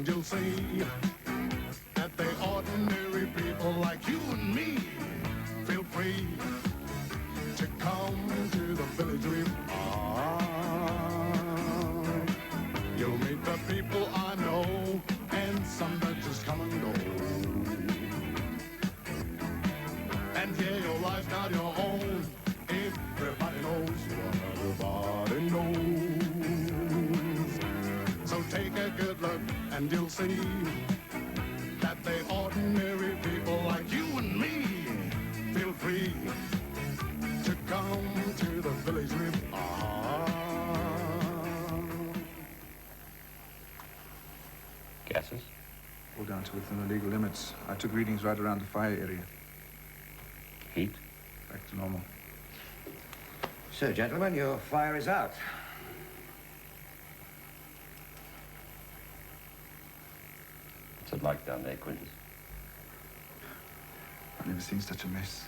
and you'll see that they ordinary people like you and me feel free to come to the Village Reef. You'll meet the people I know, and some that just come and go. And yeah, your life's not your own. Everybody knows what everybody knows. So take a good look and you'll see that they ordinary people like you and me feel free to come to the Village Reef. Gases? All down to within the legal limits. I took readings right around the fire area. Heat? Back to normal. So, gentlemen, your fire is out. What's it like down there, Quintus? I've never seen such a mess.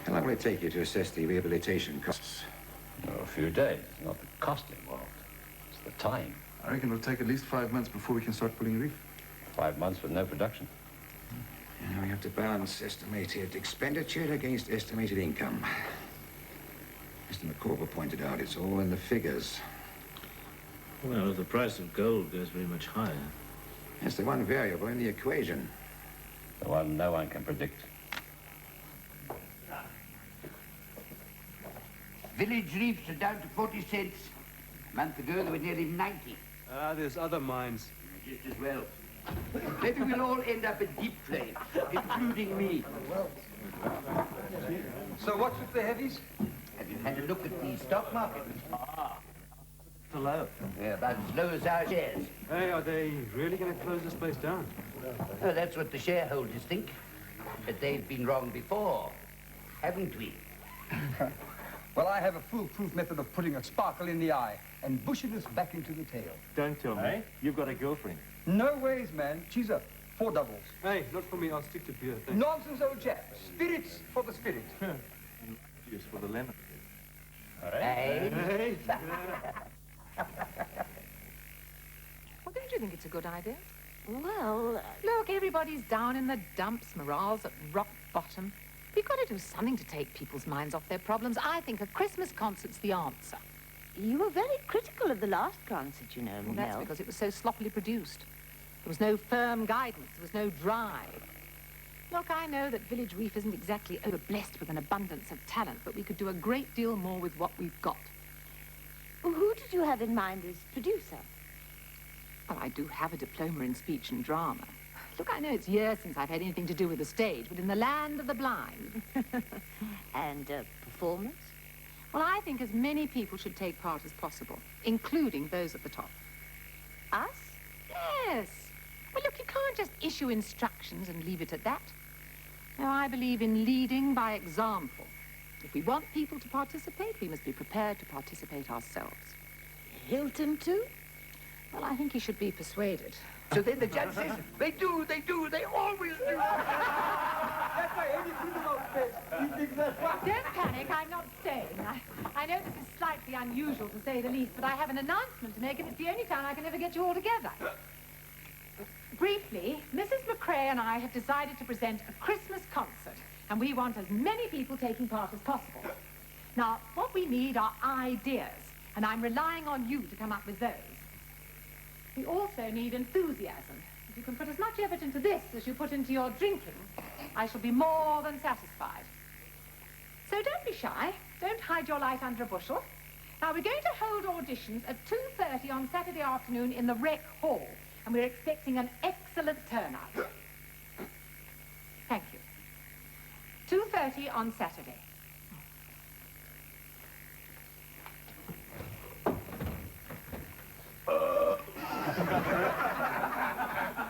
How long will it take you to assess the rehabilitation costs? Oh, a few days. Not the cost involved. It's the time. I reckon it'll take at least 5 months before we can start pulling reef. 5 months with no production. You know, we have to balance estimated expenditure against estimated income. Mr. McCorber pointed out it's all in the figures. Well, if the price of gold goes very much higher. That's the one variable in the equation. The one no one can predict. Village reefs are down to 40 cents. A month ago, they were nearly 90. There's other mines. Just as well. Maybe we'll all end up at deep flame, including me. So what's with the heavies? Have you had a look at the stock market? The low. Yeah, about as low as our shares. Hey, are they really going to close this place down? Well, that's what the shareholders think. But they've been wrong before, haven't we? Well, I have a foolproof method of putting a sparkle in the eye and bushing us back into the tail. Don't tell me. You've got a girlfriend. No ways, man. She's a 4 doubles. Hey, not for me. I'll stick to beer, thanks. Nonsense, old chap. Spirits for the spirit. Juice for the lemon. Hey. Hey. Well, don't you think it's a good idea? Well, Look, everybody's down in the dumps, morale's at rock bottom. We've got to do something to take people's minds off their problems. I think a Christmas concert's the answer. you were very critical of the last concert, you know, Well, that's Mel. because it was so sloppily produced. There was no firm guidance. There was no drive. Look, I know that Village Reef isn't exactly overblessed with an abundance of talent, but we could do a great deal more with what we've got. Who did you have in mind as producer? Well, I do have a diploma in speech and drama. Look, I know it's years since I've had anything to do with the stage, but in the land of the blind. And performance? Well, I think as many people should take part as possible, including those at the top. Us? Yes. Well, look, you can't just issue instructions and leave it at that. No, I believe in leading by example. If we want people to participate, we must be prepared to participate ourselves. Hilton, too? Well, I think he should be persuaded. So then the judge says, they do, they always do. That's why anything about space. He thinks that's right. Don't panic, I'm not staying. I know this is slightly unusual, to say the least, but I have an announcement to make, and it's the only time I can ever get you all together. Briefly, Mrs. McCrae and I have decided to present a Christmas concert, and we want as many people taking part as possible. Now, what we need are ideas, and I'm relying on you to come up with those. We also need enthusiasm. If you can put as much effort into this as you put into your drinking, I shall be more than satisfied. So don't be shy. Don't hide your light under a bushel. Now, we're going to hold auditions at 2:30 on Saturday afternoon in the Rec Hall, and we're expecting an excellent turnout. Thank you. 2:30 on Saturday.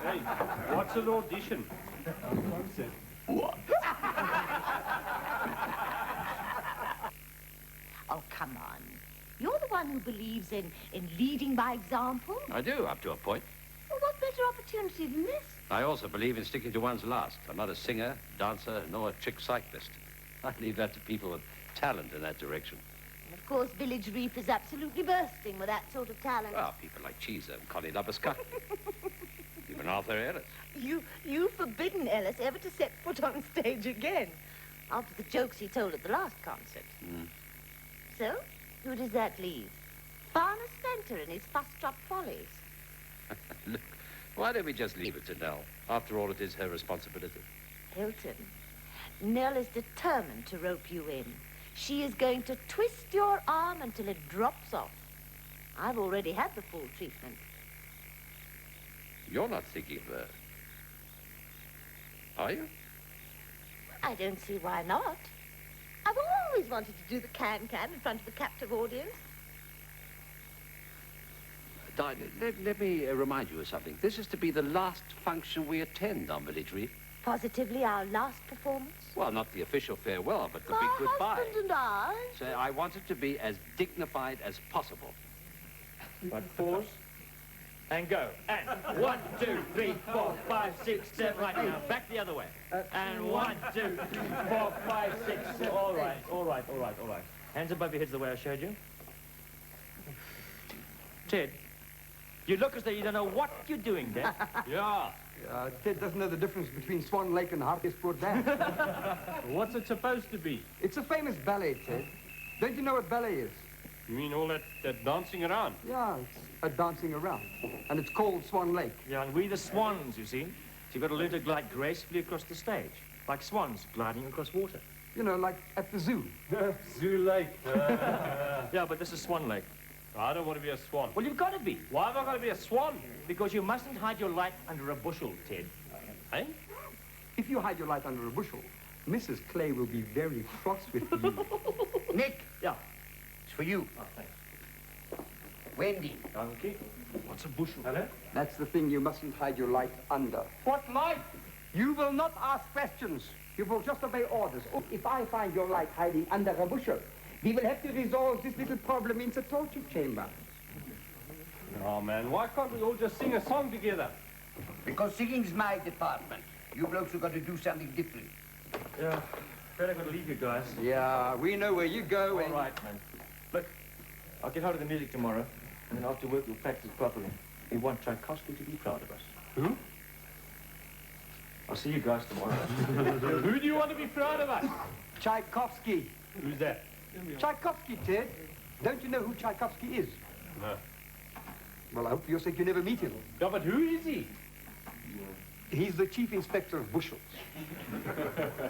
Hey, what's an audition? What? Oh, come on. You're the one who believes in leading by example. I do, up to a point. Well, what better opportunity than this? I also believe in sticking to one's last. I'm not a singer, dancer, nor a trick cyclist. I leave that to people with talent in that direction. And of course, Village Reef is absolutely bursting with that sort of talent. Well, people like Cheeser and Connie Lubbock. Arthur Ellis. You've forbidden Ellis ever to set foot on stage again, after the jokes he told at the last concert. So, who does that leave? Farmer Spencer and his fuss-drop follies. Look, why don't we just leave it to Nell? After all, it is her responsibility. Hilton, Nell is determined to rope you in. She is going to twist your arm until it drops off. I've already had the full treatment. You're not thinking of her, are you? I don't see why not. I've always wanted to do the can-can in front of a captive audience. Di, let me remind you of something. This is to be the last function we attend on Village Reef. Positively our last performance? Well, not the official farewell, but the My big goodbye. husband and I. So I want it to be as dignified as possible. Right, pause. And go. And 1, 2, 3, 4, 5, 6, 7. Right, now back the other way. And 1, 2, 3, 4, 5, 6, 7. All right. Hands above your heads the way I showed you. Ted, you look as though you don't know what you're doing, Dad. Yeah. Ted doesn't know the difference between Swan Lake and Hacksaw Jack. What's it supposed to be? It's a famous ballet, Ted. Don't you know what ballet is? You mean all that dancing around? Yeah, it's a dancing around. And it's called Swan Lake. Yeah, and we the swans, you see. So you've got to learn to glide gracefully across the stage, like swans gliding across water. You know, like at the zoo. Zoo Lake. Yeah, but this is Swan Lake. I don't want to be a swan. Well, you've got to be. Why have I got to be a swan? Because you mustn't hide your light under a bushel, Ted. Eh? If you hide your light under a bushel, Mrs. Clay will be very cross with you. Nick, Yeah. it's for you. Oh, thanks. Wendy. Donkey. What's a bushel? Hello? That's the thing you mustn't hide your light under. What light? You will not ask questions. You will just obey orders. Oh, if I find your light hiding under a bushel, we will have to resolve this little problem in the torture chamber. Oh, man, why can't we all just sing a song together? Because singing's my department. You blokes have got to do something different. Yeah. Afraid I've got to leave you guys. Yeah, we know where you go. All right, man. Look, I'll get hold of the music tomorrow, and then after work we'll practice properly. We want Tchaikovsky to be proud of us. Who? I'll see you guys tomorrow. Who do you want to be proud of us? Tchaikovsky. Who's that? Tchaikovsky, Ted. Don't you know who Tchaikovsky is? No. Well, I hope for your sake you never meet him. Yeah, but who is he? He's the chief inspector of bushels.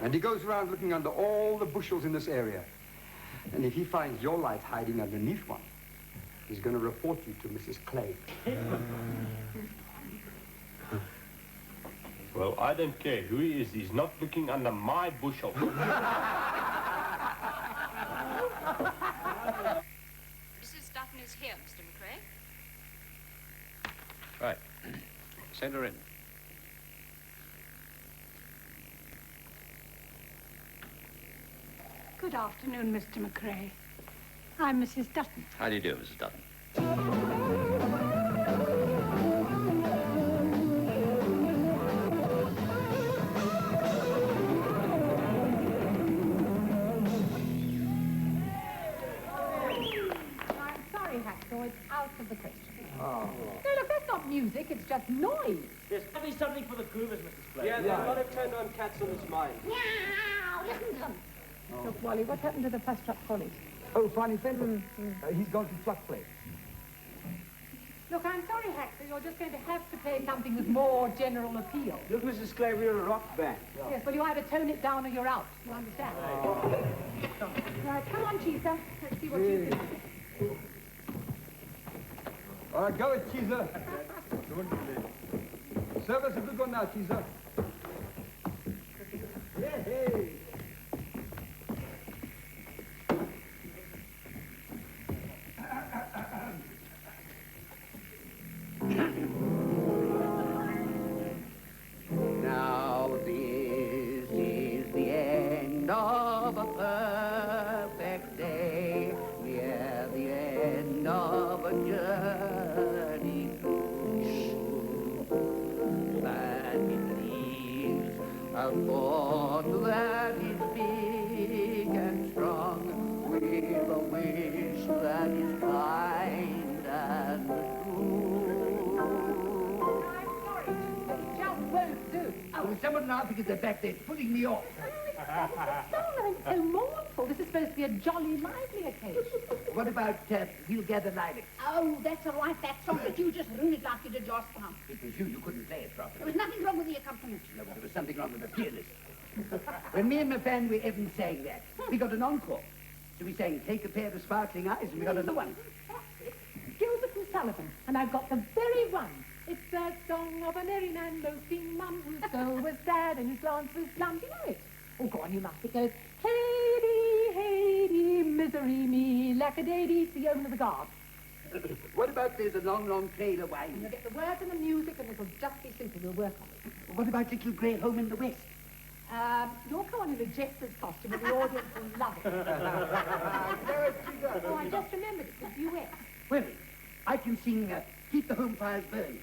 And he goes around looking under all the bushels in this area. And if he finds your light hiding underneath one, he's going to report you to Mrs. Clay. Well, I don't care who he is. He's not looking under my bushel. Mrs. Dutton is here, Mr. McRae. Right. Send her in. Good afternoon, Mr. McRae. I'm Mrs. Dutton. How do you do, Mrs. Dutton? I'm sorry, Hacksaw, it's out of the question. Oh. No, look, that's not music, it's just noise. There's got to be something for the groovers, Mrs. Clay. Yeah, they've got to turn on cats on his mind. Meow, listen to them. Look, Wally, what happened to the fuss-trap collies? Oh, Fanny Fenton. He's gone to Fluck Play. Look, I'm sorry, Hacksaw, you're just going to have to play something with more general appeal. Look, Mrs. Clay, we're a rock band. Yes, well, you either tone it down or you're out. You understand? Right, come on, Cheetah. Let's see what you can do. All right, go it, Cheezer. Serve us a good one now, Cheezer. Yeah, hey. Now this is the end of a perfect day. Yeah, the end of a journey through. And it leaves a thought that is big and strong, with a wish that is kind and true. I'm sorry, Cheetah. There's someone laughing at the back there, pulling me off. Oh, it's so mournful. This is supposed to be a jolly, lively occasion. What about We'll Gather Lilacs? Oh, that's all right, that song, but you just ruined it like you did last time. It was you couldn't play it properly. There was nothing wrong with the accompaniment. No, there was something wrong with the pianist. When me and my family Evan sang that, we got an encore. So we sang Take a Pair of Sparkling Eyes, and we got another one. Gilbert and Sullivan, and I've got the very one. It's the song of a merry man boasting mum, whose soul was sad and his glance was glum. You know it? Oh, go on, you must. It goes, Hey-dee, hey-dee, misery me, lack-a-day-dee, it's the omen of the gods. What about There's a Long, Long Trail of Wine? You'll get the words and the music, and it'll just be simple. We'll work on it. What about Little Grey Home in the West? You'll come on in a jester's costume, and the audience will love it. Oh, I just remembered it's a duet. Well, I can sing Keep the Home Fires Burning.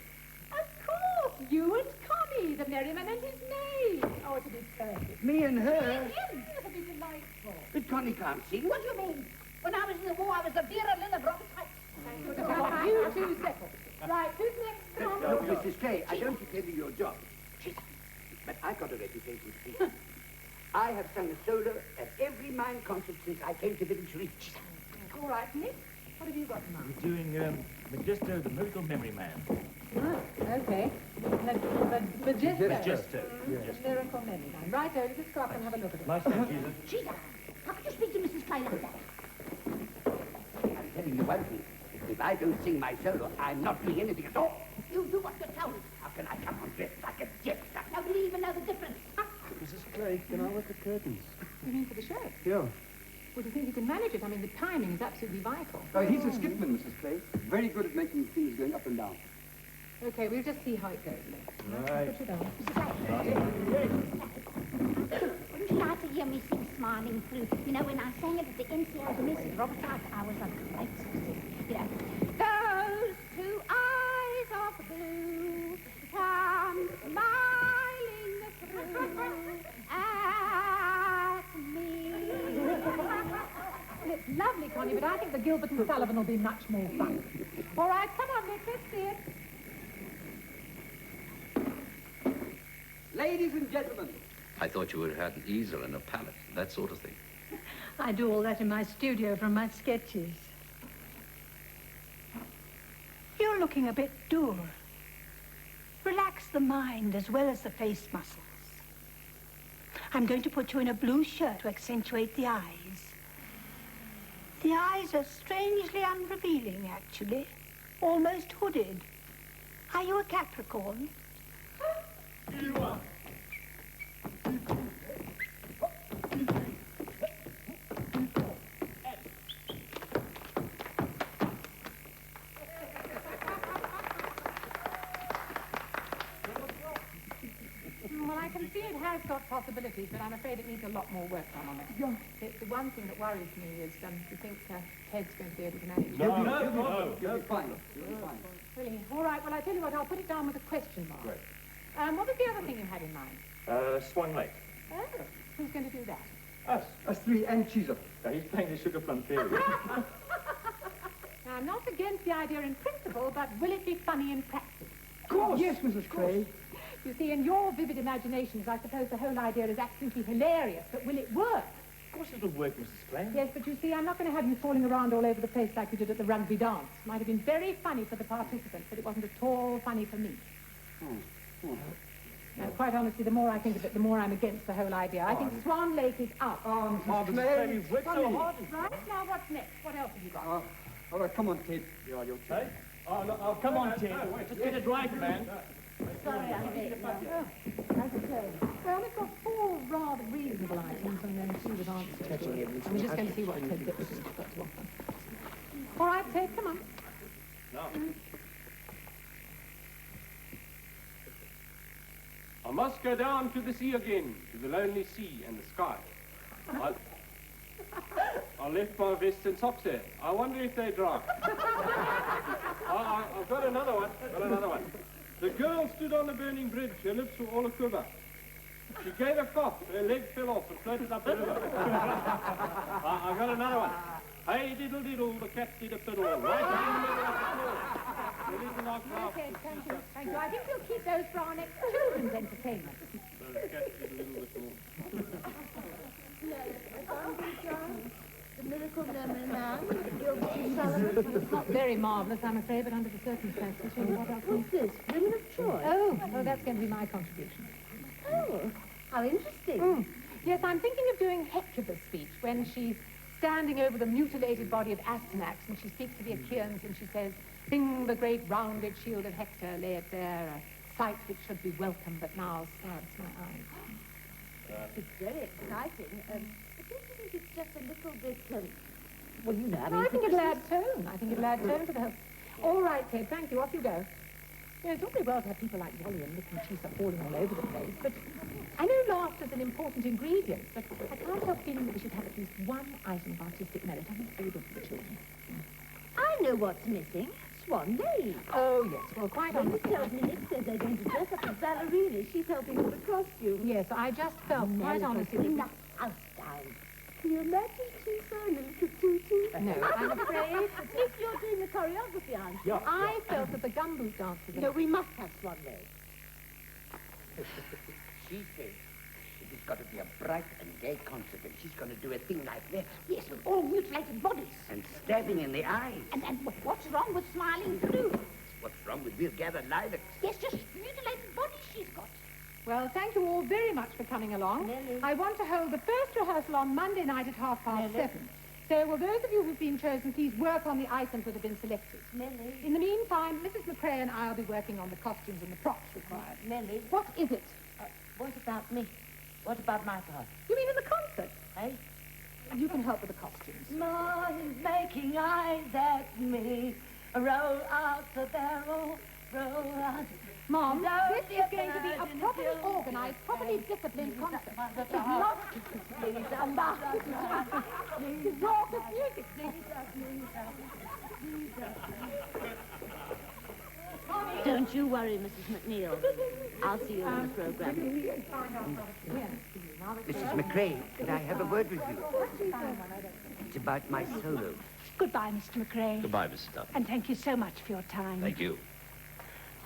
Of course, you and Connie, the merryman and his maid. Oh, it'll be perfect. Me and her. It'll be delightful. But Connie can't sing. What do you mean? When I was in the war, I was a Vera Lynn of Robert Heights. You two settle. Right, who's next? Come on. Look, Mrs. Clay, I don't pretend to your job. But I've got a reputation to keep. I have sung a solo at every mine concert since I came to Village Reef. All right, Nick, what have you got in mind? We're doing Magisto, the Miracle Memory Man. Oh, okay. Magisto. Magisto. Miracle memory man. Right, let's go up and have a look at it. Nice one, Jesus. Sheila, how could you speak to Mrs. Clay like that? I'm telling you one thing. If I don't sing my solo, I'm not doing anything at all. You do what you're told. How can I come on dressed like a jester? Nobody even knows the difference. Mrs. Clay, can I work the curtains? You mean for the show? Yeah. Well, do you think you can manage it? I mean, the timing is absolutely vital. He's a skipman, Mrs. Clay. Very good at making things going up and down. Okay, we'll just see how it goes. Right. Put it on. Wouldn't you like to hear me sing Smiling Through? You know, when I sang it at the NCO Mrs. Robert Heights, I was a great success. You know, those two eyes of blue come smiling through at me. Well, it's lovely, Connie, but I think the Gilbert and Sullivan will be much more fun. All right, come on, Nick, let's see it. Ladies and gentlemen. I thought you would have had an easel and a palette, that sort of thing. I do all that in my studio from my sketches. You're looking a bit dour. Relax the mind as well as the face muscles. I'm going to put you in a blue shirt to accentuate the eyes. The eyes are strangely unrevealing, actually. Almost hooded. Are you a Capricorn? You are. Well, I can see it has got possibilities, but I'm afraid it needs a lot more work done on it. The one thing that worries me is, do you think Ted's going to be able to manage it? No. You'll be fine. You'll be fine. Really? All right, well, I tell you what, I'll put it down with a question mark. Great. What was the other thing you had in mind? Swung Lake. Oh, who's going to do that? Us. Us three and Cheeser. Now, he's playing the Sugar Plum Theory. Now, I'm not against the idea in principle, but will it be funny in practice? Of course. Yes, Mrs. Clay. You see, in your vivid imaginations, I suppose the whole idea is absolutely hilarious, but will it work? Of course it'll work, Mrs. Clay. Yes, but you see, I'm not going to have you falling around all over the place like you did at the rugby dance. Might have been very funny for the participants, but it wasn't at all funny for me. And quite honestly, the more I think of it, the more I'm against the whole idea. I think Swan Lake is out. Mrs. Mrs. Clay, you've worked so hard. Right, now what's next? What else have you got? All right, come on, Ted. You are your Hey? Oh, no, oh, come on, Ted. Just get it right, man. Sorry, I'm late. Well, we've got 4 rather reasonable items, and then 2 with answers. And we're just going to see what Ted gets got to offer. All right, Ted, come on. No. I must go down to the sea again, to the lonely sea and the sky. I left my vest and socks there. I wonder if they dry. I've got another one. The girl stood on the burning bridge. Her lips were all a quiver. She gave a cough. Her leg fell off and floated up the river. I've got another one. Hey, diddle diddle, the cat did a fiddle. Right in the middle of the floor. The little knock knock. Okay, thank you. I think we'll keep those for our next children's entertainment. It's not very marvellous, I'm afraid, but under the circumstances, what else? What's this? Women of Troy? Oh, that's going to be my contribution. Oh, how interesting. Yes, I'm thinking of doing Hecuba's speech when she's standing over the mutilated body of Astyanax and she speaks to the Achaeans and she says, "Sing the great rounded shield of Hector, lay it there, a sight which should be welcome, but now stabs my eyes." It's very exciting. But don't you think it's just a little bit, well, you know, I think it'll add tone. I think it'll add tone to the whole... All right, Kate, thank you. Off you go. You know, it's all very well to have people like Wally and Nick and Chisa falling all over the place, but I know laughter's an important ingredient, but I can't help feeling that we should have at least one item of artistic merit. I think it's very good for the children. I know what's missing. Swan Lake. Oh, yes. Well, quite honestly... When tells me Nick says they're going to dress up as ballerinas, she's helping with the costume. Yes, I just felt, quite honestly... Bring that house down. Can you imagine Chisa in a little tutu? No, I'm afraid... Nick, you're doing the choreography, aren't you? I felt that the gumboot dances... No, we must have Swan Lake. She says it has got to be a bright and gay concert, and she's going to do a thing like this. Yes, with all mutilated bodies. And stabbing in the eyes. And what's wrong with smiling through? What's wrong with We'll Gather Lilacs? Yes, just mutilated bodies she's got. Well, thank you all very much for coming along. Nellie. I want to hold the first rehearsal on Monday night at 7:30. So will those of you who've been chosen please work on the items that have been selected. Nellie. In the meantime, Mrs. McCrae and I will be working on the costumes and the props required. Nellie. What is it? What about me? What about my part? You mean in the concert? Hey? You can help with the costumes. Ma is making eyes at me. Roll out the barrel, roll out. Mom, No, this is going to be a properly organised, properly disciplined concert. It's not Please, Amba. it's raucous music. Don't you worry, Mrs. McNeil. I'll see you in the program. Mrs. McCrae, could I have a word with you? It's about my solo. Goodbye, Mr. McCrae. Goodbye, Mrs. Duff. And thank you so much for your time. Thank you.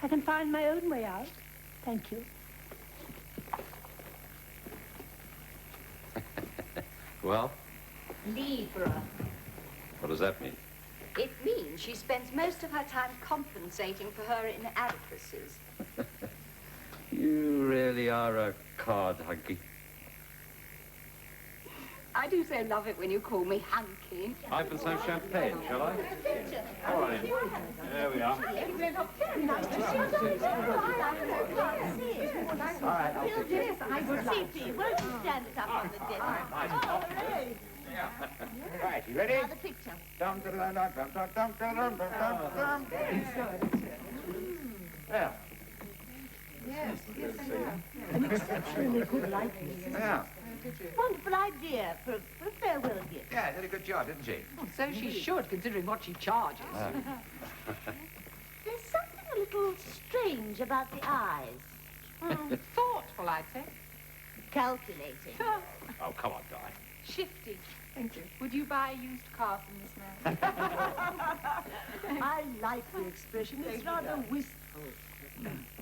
I can find my own way out. Thank you. Well, Leave her. what does that mean? It means she spends most of her time compensating for her inadequacies. You really are a card hunky. I do so love it when you call me hunky. I have some champagne, shall I? All right. There we are. All right, I'll take it. I would like C.P., won't you stand it up on the desk? Right, you ready? Now the picture. Dum, dum, dum, dum, dum, dum, dum, dum, dum, dum. Yeah. Yes, I know. An exceptionally good likeness. Yeah. Wonderful idea for a farewell gift. Yeah, did a good job, didn't she? So she should, considering what she charges. There's something a little strange about the eyes. Thoughtful, I'd say. Calculating. Oh, come on, Di. Shifty. Thank you. Would you buy a used car from this man? I like the expression. It's rather wistful.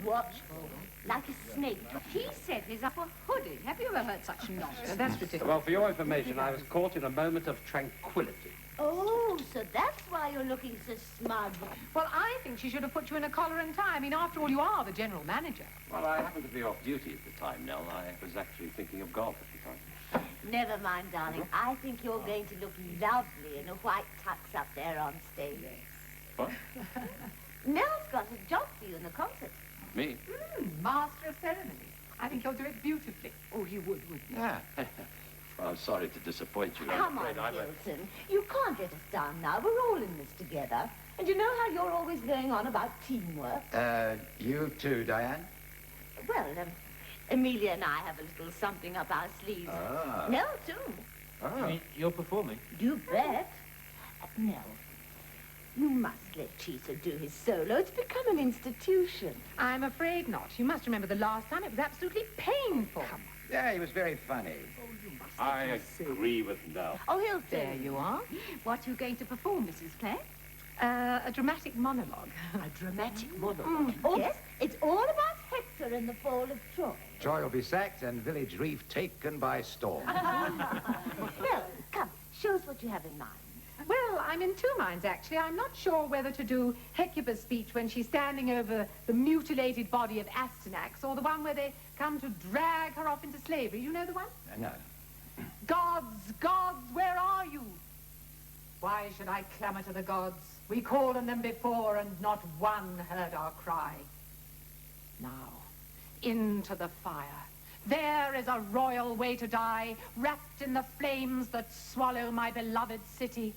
Watchful. Like a snake. He said he's up a hoodie. Have you ever heard such nonsense? That's ridiculous. Well, for your information, I was caught in a moment of tranquility. Oh, so that's why you're looking so smug. Well, I think she should have put you in a collar and tie. I mean, after all, you are the general manager. Well, I happened to be off duty at the time, Nell. I was actually thinking of golf at the time. Never mind, darling. I think you're going to look lovely in a white tux up there on stage. What? Nell's got a job for you in the concert. Me? Master of ceremonies. I think he'll do it beautifully. Oh, he would, wouldn't he? Yeah. Well, I'm sorry to disappoint you. Come on, Hilton. You can't let us down now. We're all in this together. And you know how you're always going on about teamwork? You too, Diane? Well, Amelia and I have a little something up our sleeves. Ah. Nell, too. Oh. You're performing? You bet. Nell, you must let Chisa do his solo. It's become an institution. I'm afraid not. You must remember the last time. It was absolutely painful. Yeah, he was very funny. I agree with Nell. Oh, Hilton. There you are. What are you going to perform, Mrs. Clay? A dramatic monologue. A dramatic monologue. Oh, yes, it's all about Hector and the fall of Troy. Troy will be sacked and Village Reef taken by storm. Well, come, show us what you have in mind. Well, I'm in two minds, actually. I'm not sure whether to do Hecuba's speech when she's standing over the mutilated body of Astyanax, or the one where they come to drag her off into slavery. You know the one? No. Gods, gods, where are you? Why should I clamour to the gods? We called on them before, and not one heard our cry. Now, into the fire. There is a royal way to die, wrapped in the flames that swallow my beloved city.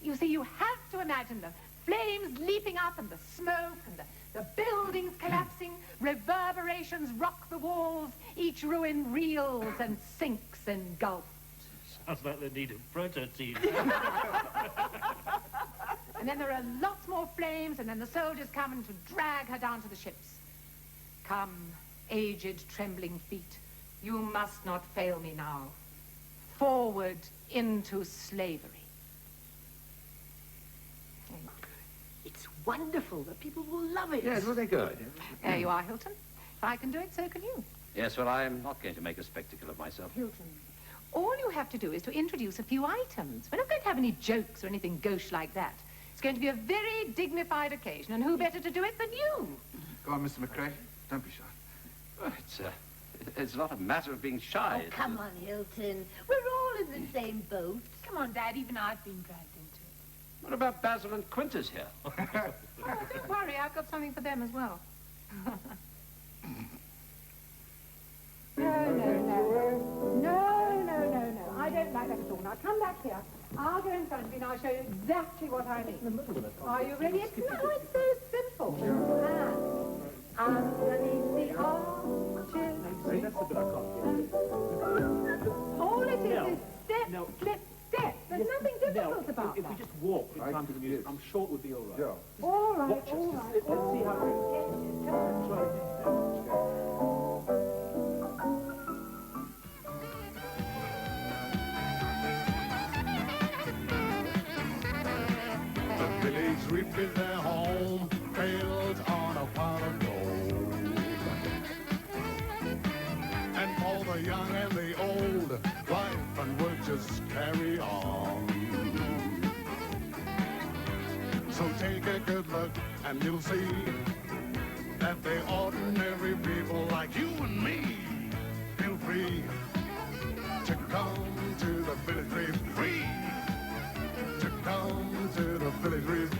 You see, you have to imagine the flames leaping up and the smoke and the buildings collapsing, reverberations rock the walls, each ruin reels and sinks engulfed. Sounds like they need a prototype. And then there are lots more flames, and then the soldiers come and to drag her down to the ships. Come, aged, trembling feet, you must not fail me now. Forward into slavery. It's wonderful. The people will love it. Yes, well, they're good. There you are, Hilton. If I can do it, so can you. Yes, well, I'm not going to make a spectacle of myself. Hilton, all you have to do is to introduce a few items. We're not going to have any jokes or anything gauche like that. It's going to be a very dignified occasion, and who better to do it than you? Go on, Mr. McRae. Don't be shy. Well, it's not a matter of being shy. Oh, come on, Hilton. We're all in the same boat. Come on, Dad, even I've been dragged into it. What about Basil and Quintus here? Oh, don't worry, I've got something for them as well. No. I don't like that at all. Now, come back here. I'll go in front of you and I'll show you exactly what I mean. Are you ready? It's so simple. Underneath the arches. That's a bit uncomfortable. All it is step, slip, step. There's nothing difficult about that. If we just walk in time to the music, I'm sure it would be all right. Yeah. All right, Watch us. all right. Let's see how it goes. The village reef is their home, built on a pot of gold. And for the young and the old, life and work just carry on. So take a good look and you'll see that the ordinary people like you and me feel free to come to the Village Reef free. To come to the Village Reef.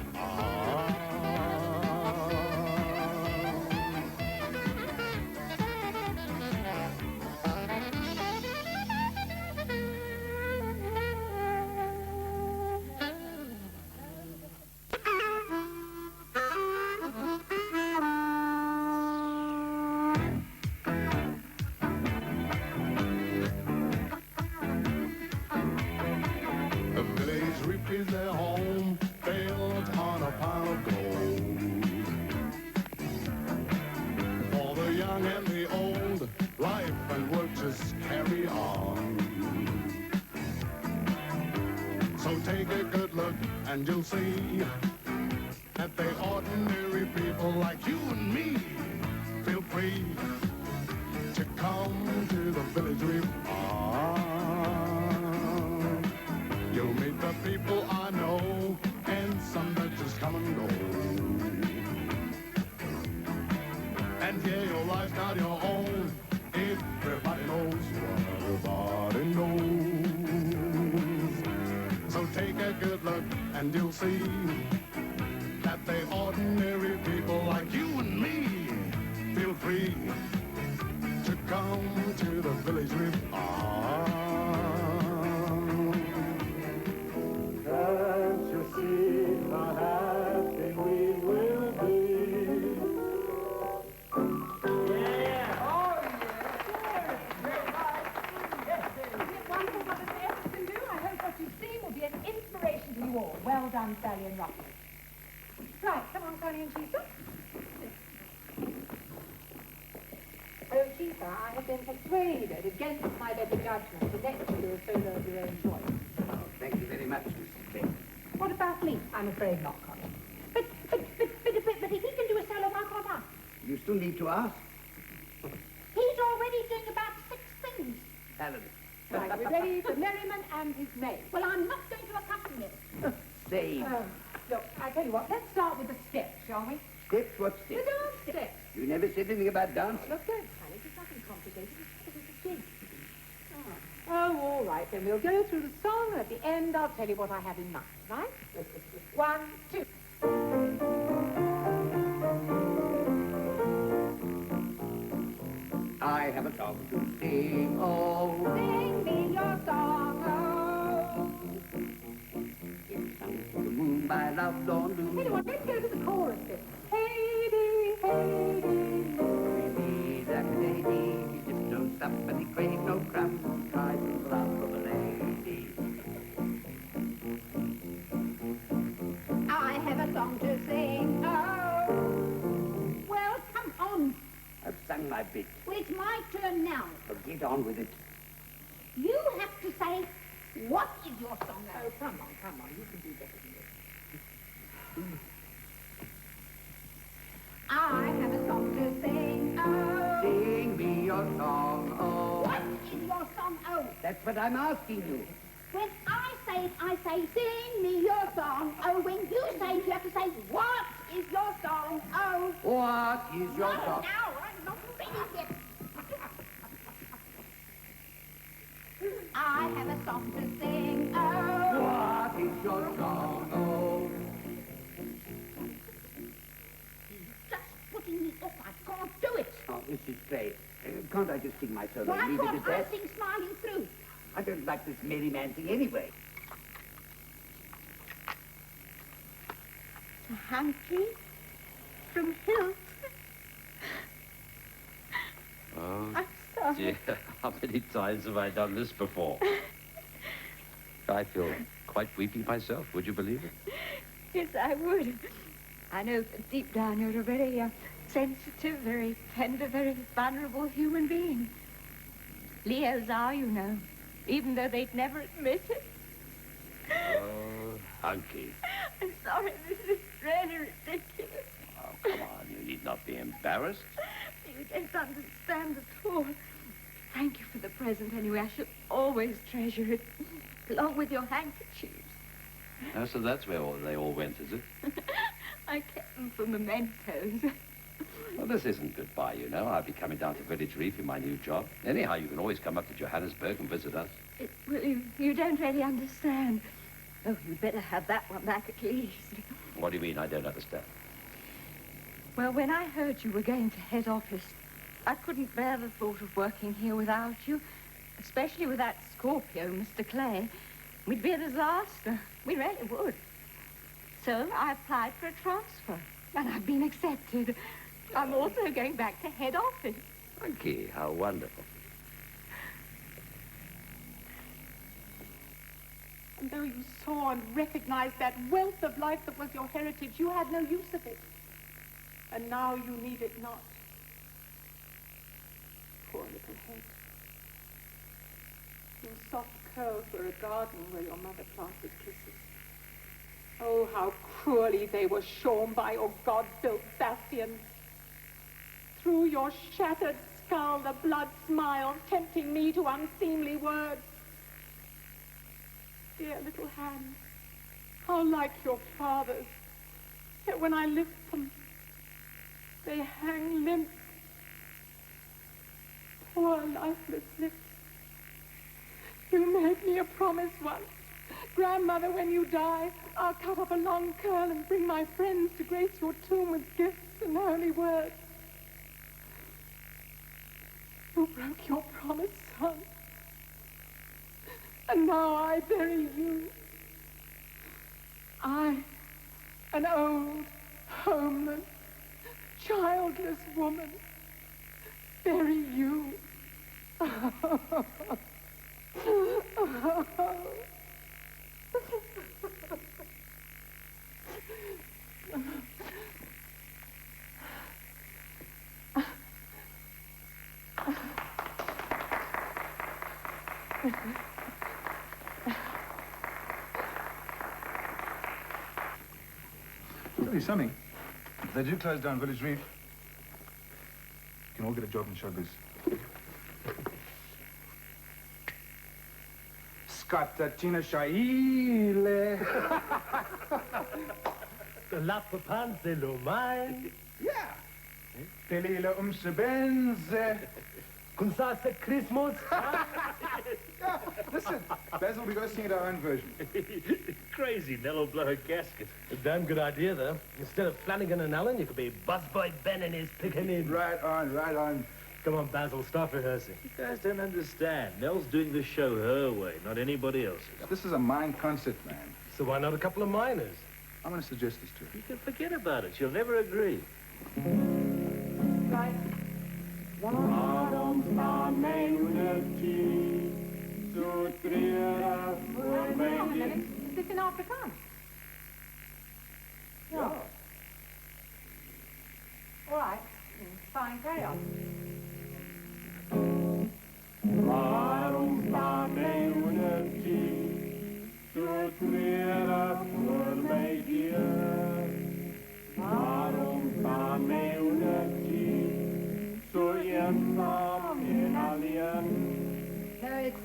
The Village Reef is their home, built on a pile of gold. For the young and the old, life and work just carry on. So take a good look and you'll see that the ordinary people like you and me feel free to come to the Village Reef. You'll meet the people I know, and some that just come and go. And yeah, your life's not your own. Everybody knows what everybody knows. So take a good look, and you'll see that the ordinary people like you and me feel free to come to the Village Reef. Can't you see how happy we will be? Yeah. Oh, yes. Wonderful what the theatre can do. I hope what you've seen will be an inspiration to you all. Well done, Sally and Rocky. Right, come on, Connie and Chica. Oh, Chica, I have been persuaded against my better judgment to let you do a solo of your own choice. Oh, thank you very much, Mrs. King. What about me? I'm afraid not, Connie. But if he can do a solo, why can't I? You still need to ask. He's already doing about 6 things. Helen. Right, we're ready for Merriman and his maid. Well, I'm not going to accompany him. same. Look, I tell you what, let's start with the steps, shall we? Steps? What The steps? dance steps. You never said anything about dance. Look, don't panic. It's nothing complicated. It's just a jig. Oh, all right, then we'll go through the song, and at the end I'll tell you what I have in mind, right? 1, 2. I have a song to sing, oh. Sing me your song, oh. It's sung to the moon by love, dawn, blue. Tell you what, let's go to the chorus bit. Hey-dee, hey-dee, Baby, that lady, he just no sup and he craves no crumbs and tries to love of a lady. I have a song to sing. oh. Well, come on. I've sung my bit. Well, it's my turn now. So get on with it. You have to say, what is your song? Oh, come on. You can do better than this. I have a song to sing. Oh. Sing me your song, oh. What is your song? Oh. That's what I'm asking you. When I say it, I say, sing me your song. Oh, when you say it, you have to say, what is your song? Oh. What is your No, song? now, I'm not ready yet. I have a song to sing. Oh. What is your song, oh? Just putting me off. I can't do it. Oh, Mrs. Gray, can't I just sing my solo Why and leave it can't at I that? sing Smiling Through? I don't like this merry man thing anyway. A hanky from Hilt. Oh, I'm sorry. dear. How many times have I done this before? I feel quite weepy myself. Would you believe it? Yes, I would. I know that deep down you're a very sensitive, very tender, very vulnerable human being. Leos are, you know, even though they'd never admit it. Oh, hunky. I'm sorry, this is really ridiculous. Oh, come on. You need not be embarrassed. You don't understand at all. Thank you for the present anyway. I shall always treasure it, along with your handkerchiefs. Oh, so that's where they all went, is it? I kept them for mementos. Well, this isn't goodbye, you know. I'll be coming down to Village Reef in my new job. Anyhow, you can always come up to Johannesburg and visit us. Well, you don't really understand. Oh, you'd better have that one back at least. What do you mean? I don't understand. Well, when I heard you were going to head office, I couldn't bear the thought of working here without you, especially with that Scorpio, Mr. Clay. We'd be a disaster. We really would. So I applied for a transfer, and I've been accepted. I'm also going back to head office. Hunky, how wonderful. And though you saw and recognized that wealth of life that was your heritage, you had no use of it. And now you need it not. Poor little head. Your soft curls were a garden where your mother planted kisses. Oh, how cruelly they were shorn by your God-built bastions. Through your shattered skull, the blood smiled, tempting me to unseemly words. Dear little hands, how like your father's. Yet when I lift them, they hang limp. Poor lifeless lips. You made me a promise once. Grandmother, when you die, I'll cut off a long curl and bring my friends to grace your tomb with gifts and holy words. You broke your promise, son. And now I bury you. I, an old, homeless, childless woman, bury you. Tell you something. If they do close down Village Reef, you can all get a job in showbiz. Scatatina Shaile. La Papanze lo mine. Yeah. Pelila Umsebenze. Kunsasa Christmas. Yeah, listen, Basil, we got to sing it our own version. Crazy, Nell'll blow a gasket. A damn good idea, though. Instead of Flanagan and Allen, you could be Busboy Ben and his pickaninny. Right on, right on. Come on, Basil, start rehearsing. You guys don't understand. Nell's doing the show her way, not anybody else's. This is a mine concert, man. So why not a couple of minors? I'm going to suggest this to her. You can forget about it. She'll never agree. Right. Wait a minute. Is this in Afrikaans? Yeah. All right. Fine, carry on. Waarom staan wij unity? Zo treurig voor mij hier. Waarom staan wij unity? Zo eenzaam en alleen. No, it's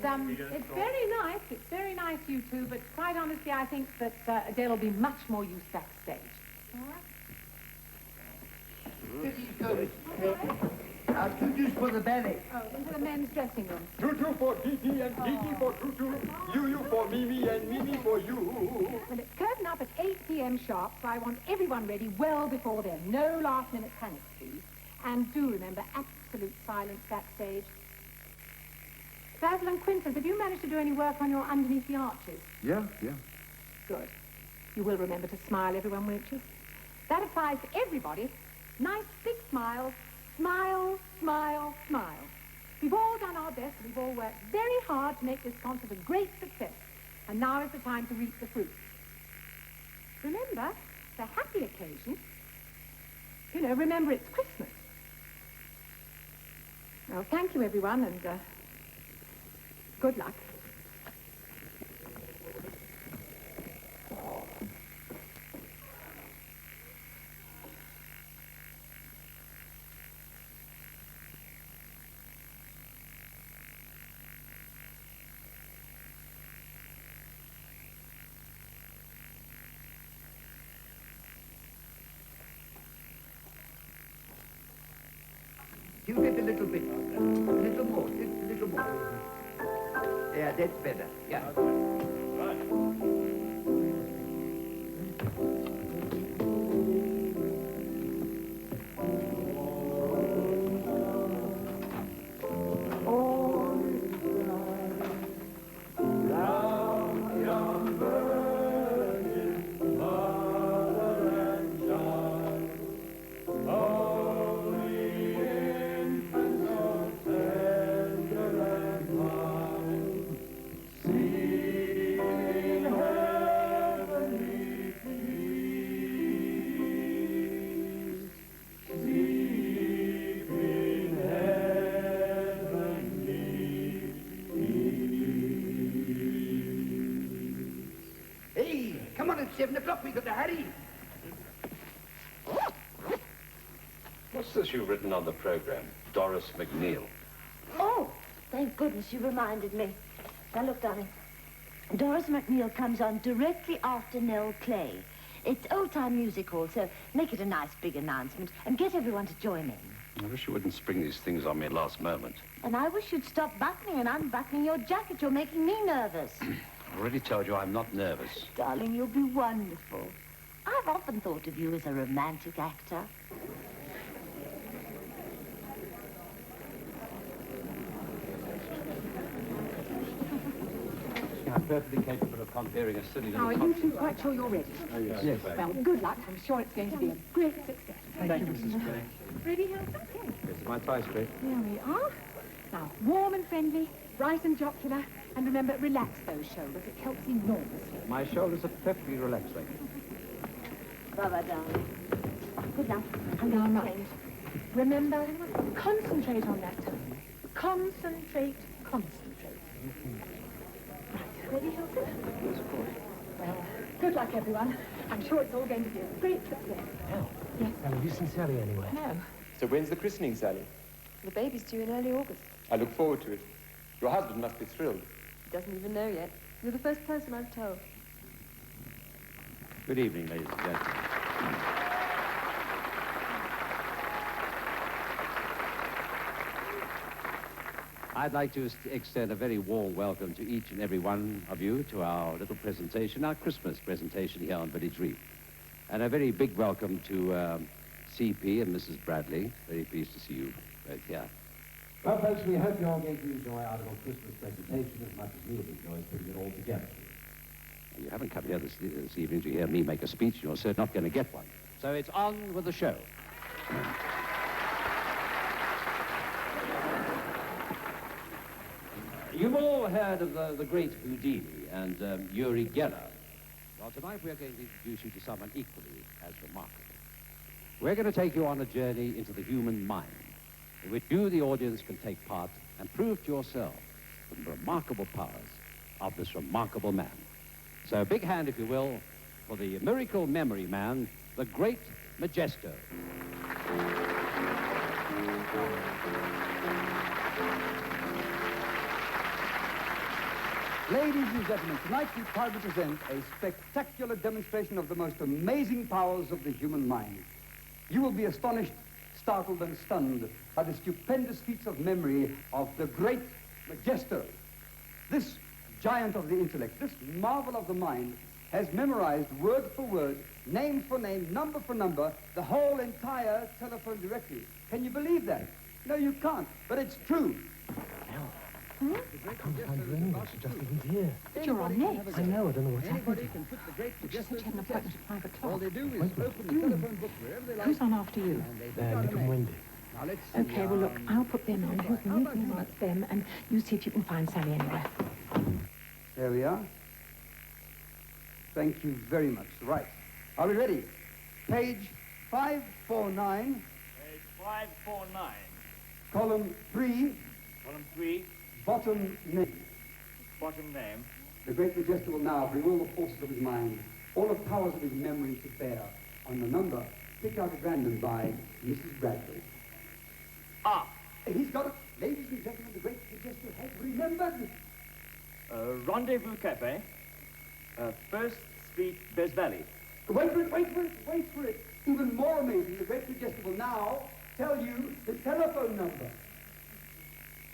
very nice. It's very nice, you two, but quite honestly, I think that Adele will be much more use backstage. All right? Tutus for the ballet. Oh, into the men's dressing room. Tutu for Titi and Titi for Tutu. You for Mimi and Mimi for you. Well, it's curtain up at 8 p.m. sharp, so I want everyone ready well before then. No last-minute panic, please. And do remember, absolute silence backstage. Basil and Quintus, have you managed to do any work on your underneath the arches? Yeah. Good. You will remember to smile, everyone, won't you? That applies to everybody. Nice big smiles. Smile, smile, smile. We've all done our best. We've all worked very hard to make this concert a great success. And now is the time to reap the fruits. Remember, it's a happy occasion. You know, remember it's Christmas. Well, thank you, everyone, and good luck. Give it a little bit. A little more. A little more. Yeah, that's better. Yeah. Hey, come on, it's 7 o'clock. We got to hurry. What's this you've written on the program? Doris McNeil. Oh, thank goodness you reminded me. Now, look, darling. Doris McNeil comes on directly after Nell Clay. It's old-time music hall, so make it a nice big announcement and get everyone to join in. I wish you wouldn't spring these things on me at last moment. And I wish you'd stop buttoning and unbuttoning your jacket. You're making me nervous. I already told you I'm not nervous. Darling, you'll be wonderful. I've often thought of you as a romantic actor. I'm perfectly capable of comparing a silly Now, little are you two quite sure you're ready? Oh, yes. Yes. Well, good luck. I'm sure it's going to be a great success. Thank you, Mrs. Gray. Ready, Hilton? Yes. It's my tie straight. There we are. Now, warm and friendly, bright and jocular, and remember, relax those shoulders. It helps enormously. My shoulders are perfectly relaxed, lady. Bye-bye, darling. Good night. Now, mind. Remember, concentrate on that tone. Concentrate, concentrate. Right, ready, Hilton? Yes, of course. Well, good luck, everyone. I'm sure it's all going to be a great success. Nell. Yes. Nell, have you seen Sally anywhere? No. So when's the christening, Sally? The baby's due in early August. I look forward to it. Your husband must be thrilled. He doesn't even know yet. You're the first person I've told. Good evening, ladies and gentlemen. I'd like to extend a very warm welcome to each and every one of you to our little presentation, our Christmas presentation here on Village Reef. And a very big welcome to CP and Mrs. Bradley. Very pleased to see you both here. Well, folks, we hope you're all going to enjoy our little Christmas presentation as much as we have enjoyed putting it all together. You haven't come here this evening to hear me make a speech. You're certainly not going to get one. So it's on with the show. You've all heard of the great Houdini and Uri Geller. Well, tonight we're going to introduce you to someone equally as remarkable. We're going to take you on a journey into the human mind, in which you, the audience, can take part and prove to yourself the remarkable powers of this remarkable man. So a big hand, if you will, for the miracle memory man, the great Majesto. Ladies and gentlemen, tonight we proudly present a spectacular demonstration of the most amazing powers of the human mind. You will be astonished, startled, and stunned by the stupendous feats of memory of the great Majesto. This giant of the intellect, this marvel of the mind, has memorized word for word, name for name, number for number, the whole entire telephone directory. Can you believe that? No, you can't, but it's true. I can't find her anywhere. She just isn't here. But you're on next. I know. I don't know what's happened. She said she had an appointment at 5 o'clock. All they do is open the telephone book wherever they like. Who's on after you? Nick and Wendy. Okay, well, look, I'll put them on. Who's on them, and you see if you can find Sally anywhere. There we are. Thank you very much. Right. Are we ready? Page 549. Page 549. Column 3. Column 3. Bottom name. Bottom name. The great Majesto will now bring all the forces of his mind, all the powers of his memory to bear on the number picked out at random by Mrs. Bradley. Ah! He's got it. Ladies and gentlemen, the great Majesto has remembered. Rendezvous Cafe. First Street, Bez Valley. Wait for it. Even more amazing, the great Majesto will now tell you the telephone number.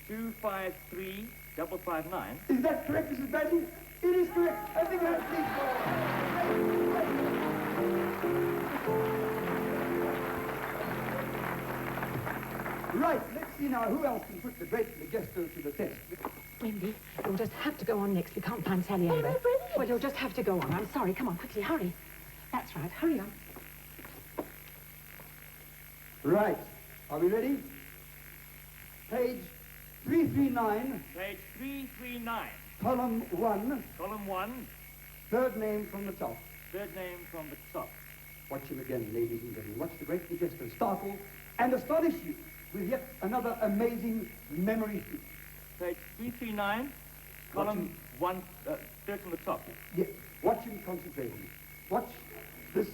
253-559. Is that correct, Mrs. Bradley? It is correct. I think that's Right, let's see now who else can put the great Majesto to the test. Wendy, you'll just have to go on next. We can't find Sally anywhere. Well, you'll just have to go on. I'm sorry. Come on, quickly, hurry. That's right, hurry on. Right. Are we ready? Page 339. Page 339. Column 1. Column 1. Third name from the top. Third name from the top. Watch him again, ladies and gentlemen. Watch the great Majesto startle and astonish you with yet another amazing memory feat. Page 339. Column 1. Third from the top. Yes. Watch him concentrating. Watch this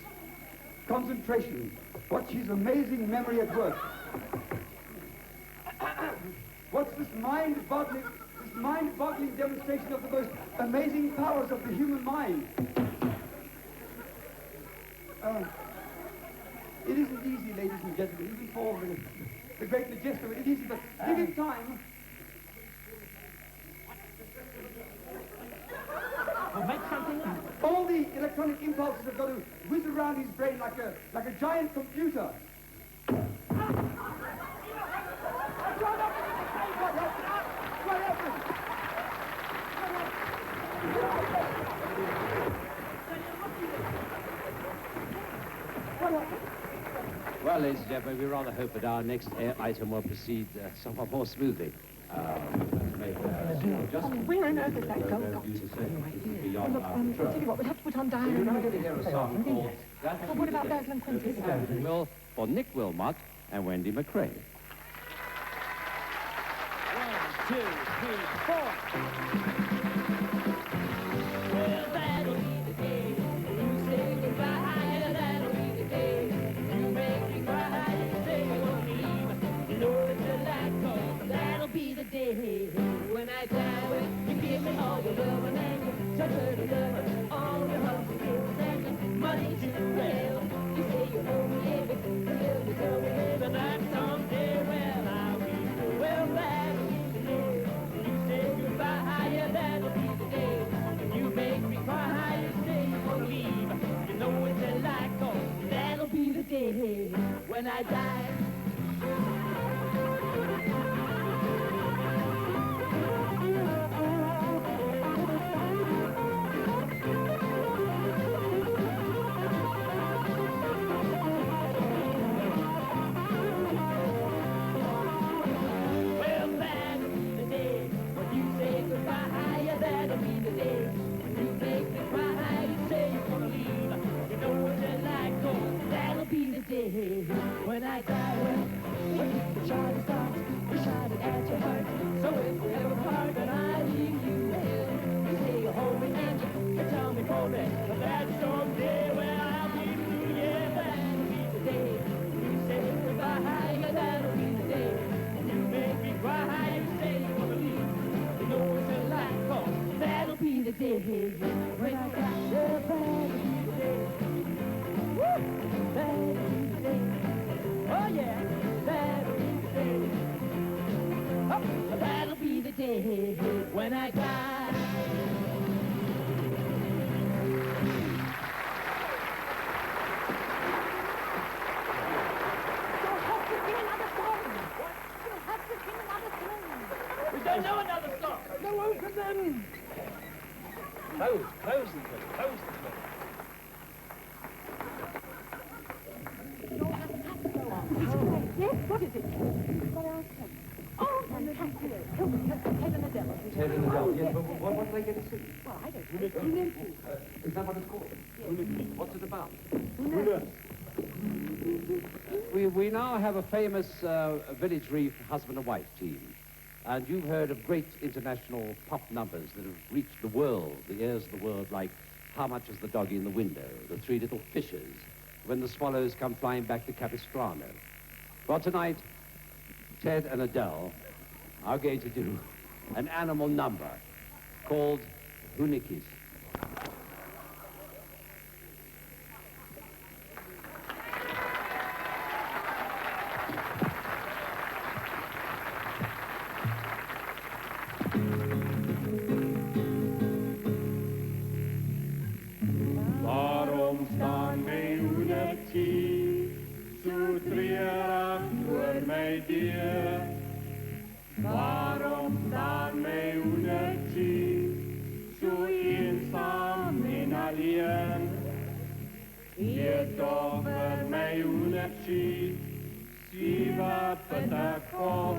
concentration. Watch his amazing memory at work. Watch this mind-boggling demonstration of the most amazing powers of the human mind. It isn't easy, ladies and gentlemen, even for the great Majesto. It isn't, but give him time. Well, make something up. All the electronic impulses have got to whiz around his brain like a giant computer. Well, ladies and gentlemen, we rather hope that our next item will proceed somewhat more smoothly. Where on earth is that gold got to? Well, look, I'll tell you what, we'll have to put on Diana and Well, what about Basil and Quincy? Will for Nick Wilmot and Wendy McRae. 1, 2, 3, 4. Well, that'll be the day you say goodbye. That'll be the day you make me cry. You say you won't leave. You know that you like home. That'll be the day when I die. You give me all your love and anger. shelter to live, all your hustle bills and your money to well. You say you only live it, until you tell me, baby, that someday, well, I'll be through. Well, that'll be the day when you say goodbye, yeah, that'll be the day when you make me cry, you say you're gonna leave. You know it's a lie, 'cause that'll be the day when I die. Well, that'll be the day when you say goodbye. Yeah, that'll be the day when you make me cry. You say you're gonna leave. You know what you like, 'cause that'll be the day when I die. Well, when the child starts, you shout it at your heart. So if we ever part and I leave you, well, you say you hold me and you tell me for me. But that someday, well, I'll be through. Yeah, that'll be the day when you say goodbye. Yeah, that'll be the day when you make me cry. You say you're gonna leave. You know it's a lie, 'cause that'll be the day when I die. Yeah, that'll be the day. Woo! That'll be the day. Oh yeah, that'll be the day. Oh, that'll be the day when I die. We don't know another song. No, open them. Close them, close them. Yes, what is it? Oh, fantastic. Ted and Adele. Ted and Adele, yes, but what do they get to see? Well, I don't know. Is that what it's called? What's it about? We now have a famous Village Reef husband and wife team. And you've heard of great international pop numbers that have reached the world, the ears of the world, like How Much Is the Doggy in the Window, The Three Little Fishes, When the Swallows Come Flying Back to Capistrano. Well, tonight, Ted and Adele are going to do an animal number called Hunikis. Waarom staan wij unity, zo treurig voor mij dier? Waarom staan wij unity, zo eenzaam en alleen? Eet over mij unity, sieve bitter kos,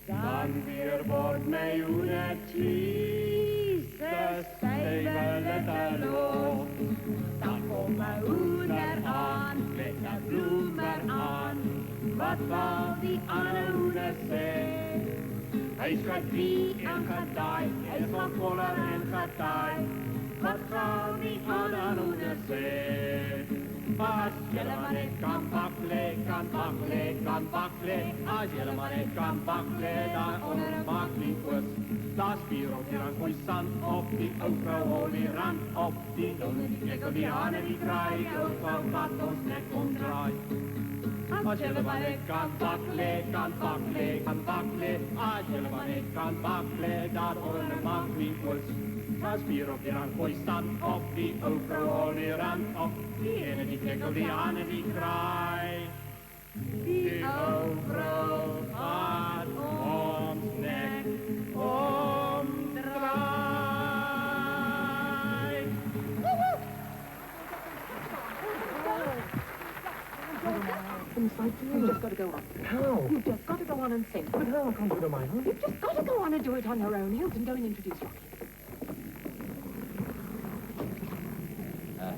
dan weer wordt mij unity. De stijve letterloos. Dan komt mijn hoeder aan, met een bloemer aan. Wat zal die andere hoeder zijn? Hij is gedrie en gedaaid, hij is van koller en gedaaid. Wat zal die andere hoeder zijn? Als jullie maar niet kan bakkelen, als jullie maar niet kan bakkelen, daaronder maakt niet kus. Daar spier op die rand, gooi zand op die oude vrouw, hol die rand op die longen, die knikkel, die hanen, die kraai, die oude vrouw, wat ons nek omdraait. Als jullie maar niet kan bakkelen, als jullie maar niet kan bakkelen, daaronder maakt niet kus. Daar spier op die rand, gooi zand op die oude vrouw, hol die rand op die ene, die knikkel, die hanen, die kraai. Die oude vrouw gaat ons nek omdraait. You've just got to go on. How? You've just got to go on and sing. But how? I can't do it on my own. You've just got to go on and do it on your own. Hilton, go and introduce Rocky.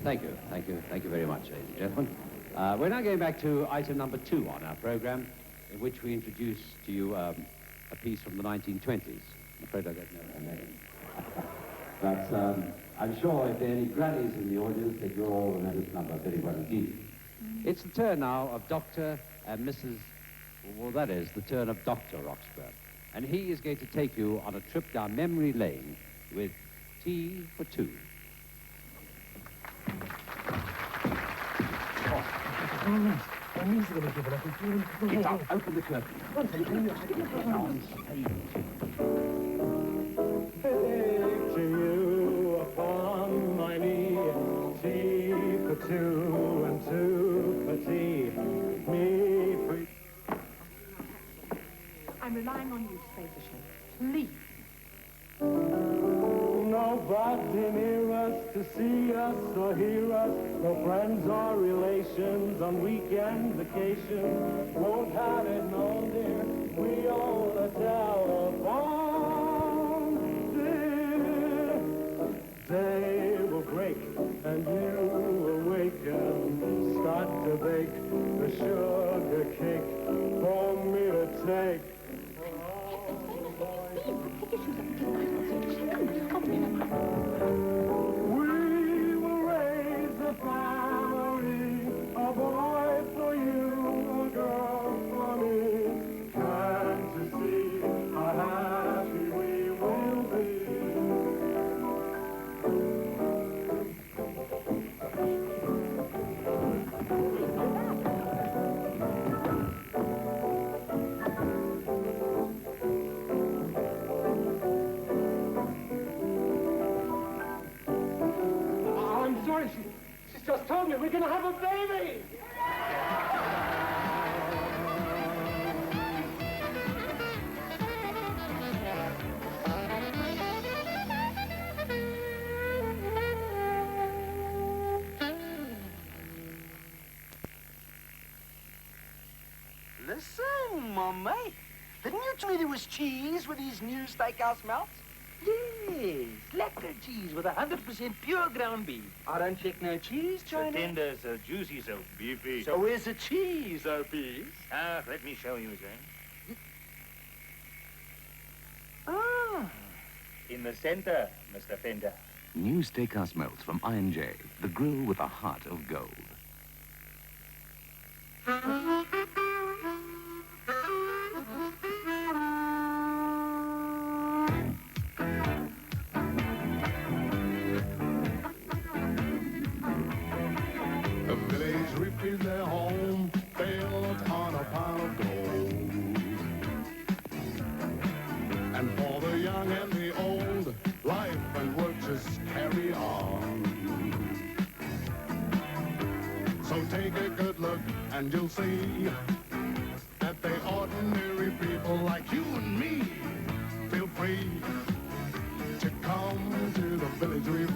Thank you very much, ladies and gentlemen. We're now going back to item number 2 on our program, in which we introduce to you a piece from the 1920s. I'm afraid I don't know her name. But I'm sure if there are any grannies in the audience that you'll all remember this number very well indeed. It's the turn now of Dr. and Mrs. Well, that is the turn of Dr. Roxburgh. And he is going to take you on a trip down memory lane with tea for two. My knees are going to give it. I can feel them coming. Get up, open the curtain. Come on, Teddy, come here. Picture you upon my knee, tea for two and two for tea, me for... I'm relying on you to save the show. Please. Nobody near us to see us or hear us, no friends or relations on weekend vacation. Won't have it, no dear, we own a telephone, dear. Day will break and you awaken, start to bake the sugar cake for me to take. We will raise a family, a boy for you, a girl for me. Can't you see how happy we will be? I'm sorry, she's just told me we're going to have a baby. Listen, Mommy. Didn't you tell me there was cheese with these new steakhouse melts? Yes, lekker cheese with 100% pure ground beef. I don't check no cheese, China. So tender, so juicy, so beefy. So where's the cheese, Opie? Let me show you again. Ah. In the center, Mr. Fender. New steakhouse melts from I&J, the grill with a heart of gold. The Village Reef is their home, built on a pile of gold. And for the young and the old, life and work just carry on. So take a good look and you'll see that they ordinary people like you and me. Feel free to come to the Village Reef.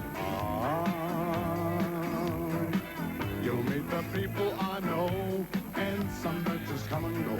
You'll meet the people I know, and some that just come and go.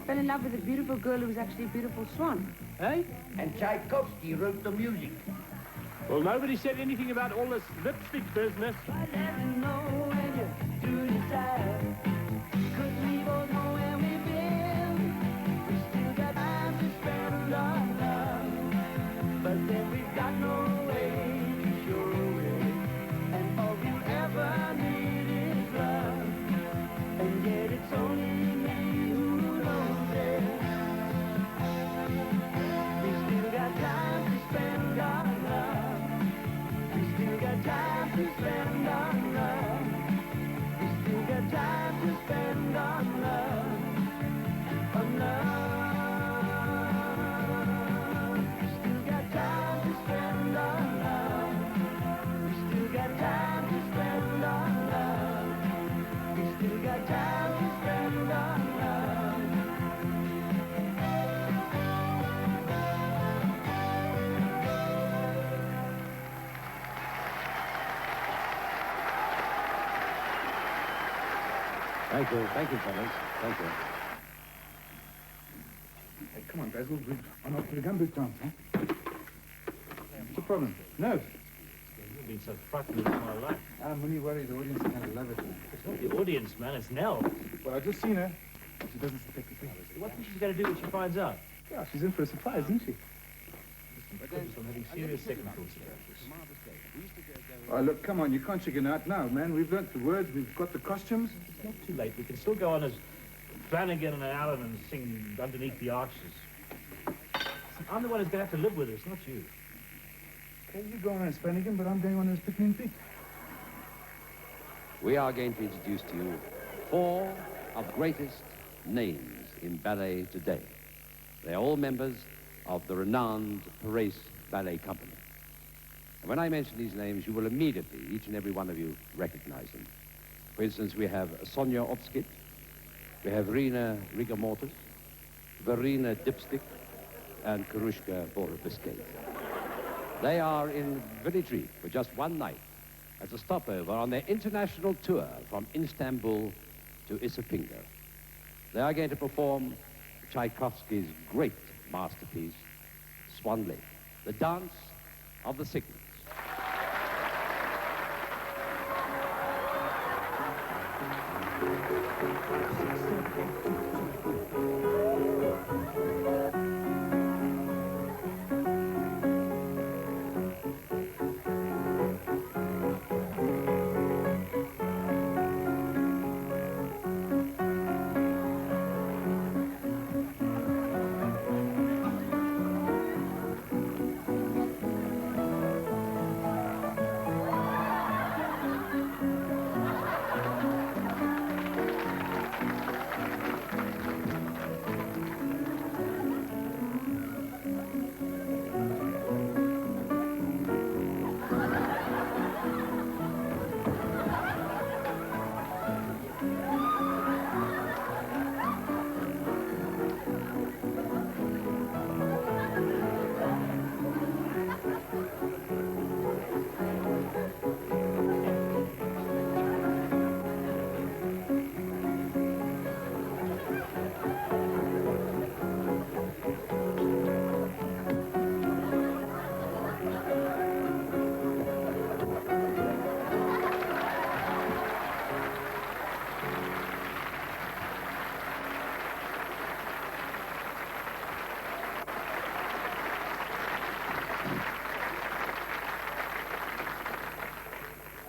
Fell in love with a beautiful girl who was actually a beautiful swan. Eh? And Tchaikovsky wrote the music. Well, nobody said anything about all this lipstick business. But then we've got no way to show it, and all you ever need is love, and yet it's only me who knows it. We still got time to spend on love. We still got time to spend on love. Thank you, fellas. Thank you. Hey, come on, Basil. We're on off to the gumboot dance, huh? What's the problem? No. You've been so frightened all my life. I'm really worried the audience is going to love it. It's not the audience, man. It's Nell. Well, I just seen her. She doesn't suspect a thing. What do you think she's going to do when she finds out? Yeah, she's in for a surprise, isn't she? I'm having serious second thoughts about this. Oh, look, come on. You can't chicken out now, man. We've learnt the words. We've got the costumes. It's not too late. We can still go on as Flanagan and Allen and sing Underneath the Arches. I'm the one who's going to have to live with this, not you. Okay, you go on as Flanagan, but I'm going on as Pickman Pete. We are going to introduce to you 4 of the greatest names in ballet today. They are all members of the renowned Paris Ballet Company. And when I mention these names, you will immediately, each and every one of you, recognize them. For instance, we have Sonia Opskit, we have Rena Rigamortis, Verena Dipstick, and Karushka Borobiskate. They are in Village Reef for just one night as a stopover on their international tour from Istanbul to Isipingo. They are going to perform Tchaikovsky's great masterpiece, Swan Lake, the dance of the signals.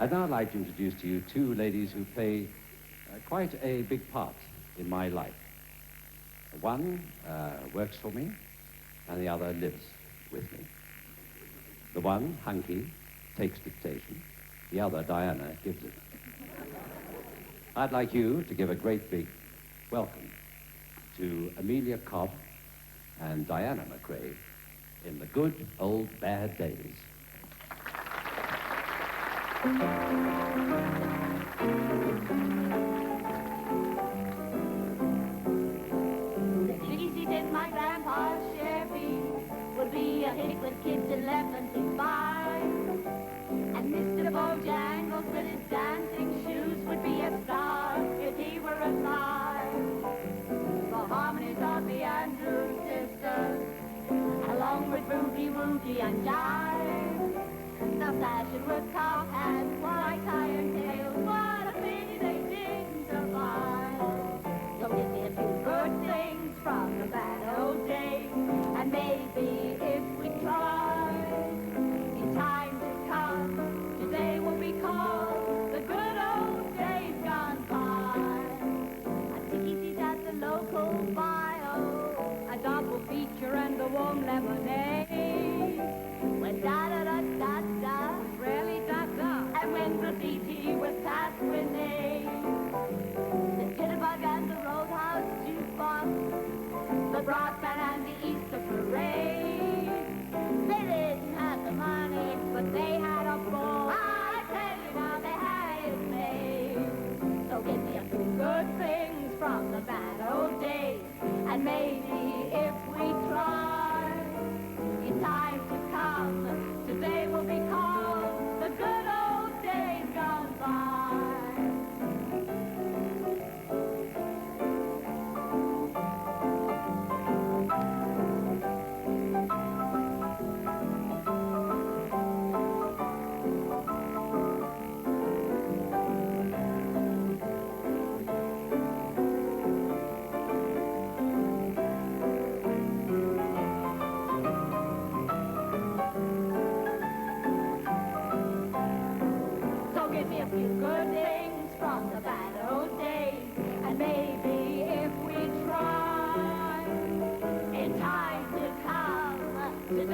I'd now like to introduce to you 2 ladies who play quite a big part in my life. One works for me, and the other lives with me. The one, Hunky, takes dictation. The other, Diana, gives it. I'd like you to give a great big welcome to Amelia Cobb and Diana McRae in The Good Old Bad Days. Dickie seat in my grandpa's Chevy would be a hit with kids 11 to 5. And Mr. Bojangles with his dancing shoes would be a star if he were alive. The harmonies of the Andrews sisters, along with Boogie Woogie and Jive. The fashion was cow hats, white iron tails, what a pity they didn't survive. So give me a few good things from the bad old days, and maybe if we try, in time to come, today will be called the good old days gone by. A ticky seat at the local bio, a double feature and a warm lemonade. When da-da-da-da-da, really da-da, and when the beat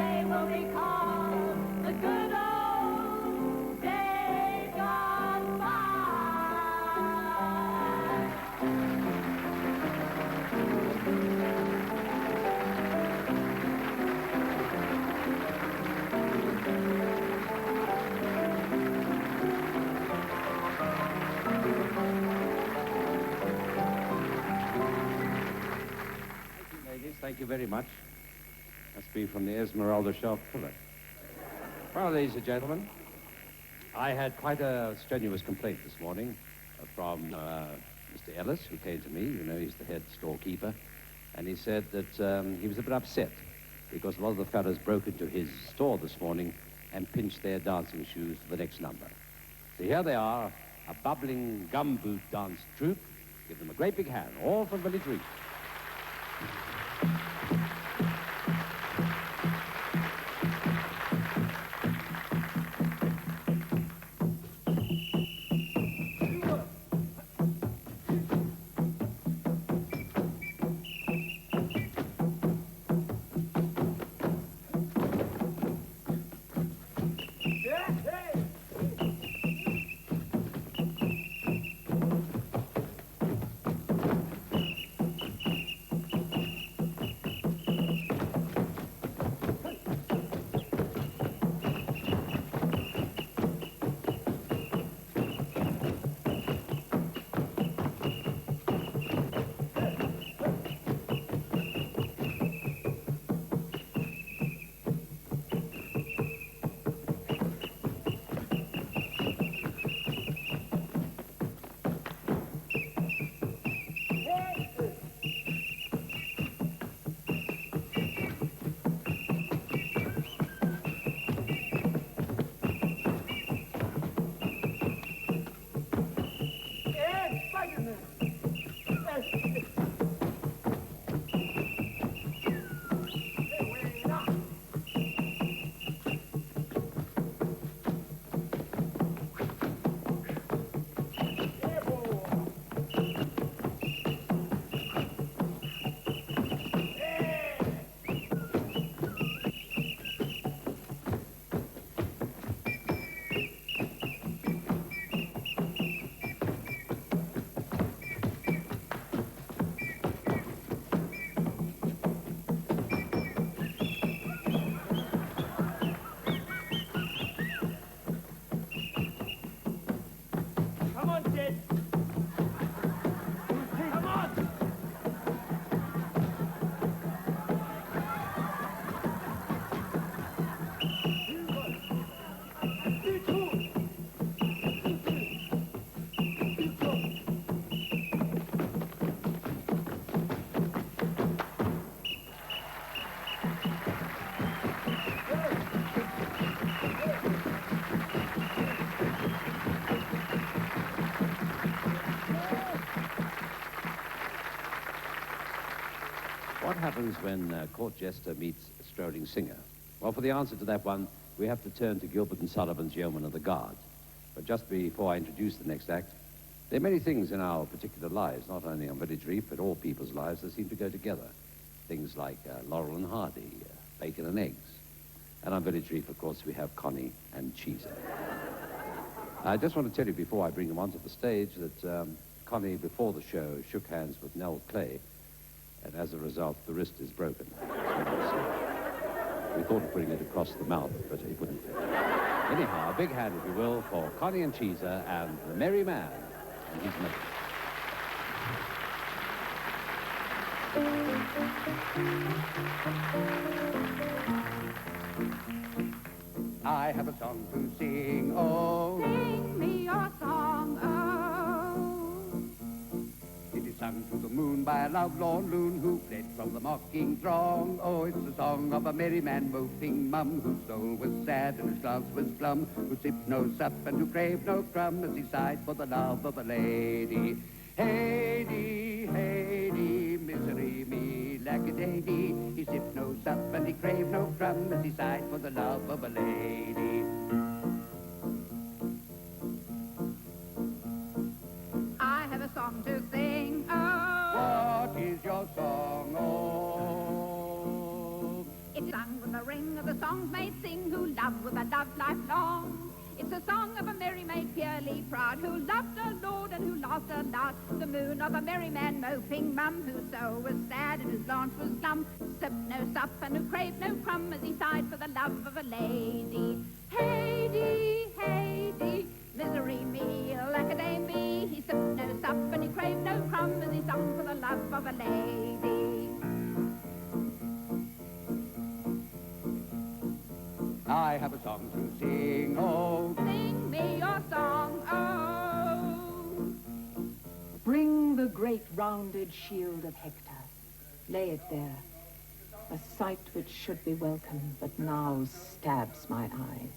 they will be called the good old days gone by. Ladies, thank you very much. Must be from the Esmeralda Shelf Pillar. Well, ladies and gentlemen, I had quite a strenuous complaint this morning from Mr. Ellis, who came to me. You know, he's the head storekeeper. And he said that he was a bit upset because a lot of the fellas broke into his store this morning and pinched their dancing shoes for the next number. So here they are, a bubbling gumboot dance troupe. Give them a great big hand, all from Village Reef. What happens when a court jester meets a strolling singer? Well, for the answer to that one, we have to turn to Gilbert and Sullivan's Yeoman of the Guard. But just before I introduce the next act, there are many things in our particular lives, not only on Village Reef, but all people's lives, that seem to go together. Things like Laurel and Hardy, bacon and eggs. And on Village Reef, of course, we have Connie and Cheeser. I just want to tell you before I bring them onto the stage that Connie, before the show, shook hands with Nell Clay, and as a result, the wrist is broken. We thought of putting it across the mouth, but it wouldn't fit. Anyhow, a big hand, if you will, for Connie and Cheeser and the Merry Man and his mate. I have a song to sing, oh. Sing me your song, oh. It is sung to the moon by a lovelorn loon who fled from the mocking throng. Oh, it's the song of a merry man moping mum, whose soul was sad and whose glance was glum, who sipped no sup and who craved no crumb as he sighed for the love of a lady. Hey-dee, hey-dee, misery me lack-a-day-dee. He sipped no sup and he craved no crumb as he sighed for the love of a lady. I have a song to sing, oh. What is your song, oh? It's sung with the ring of the songs made sing who love with a love lifelong. It's a song of a merry maid purely proud, who loved her lord and who lost her lord. The moon of a merry man moping mum, whose soul was sad and whose glance was glum. Sipped no sup and who craved no crumb, as he sighed for the love of a lady. Hey-dee, hey-dee, misery me, lack-a-day me. He sipped no sup and he craved no crumb, as he sung for the love of a lady. I have a song to sing, oh. Sing me your song, oh. Bring the great rounded shield of Hector. Lay it there. A sight which should be welcome, but now stabs my eyes.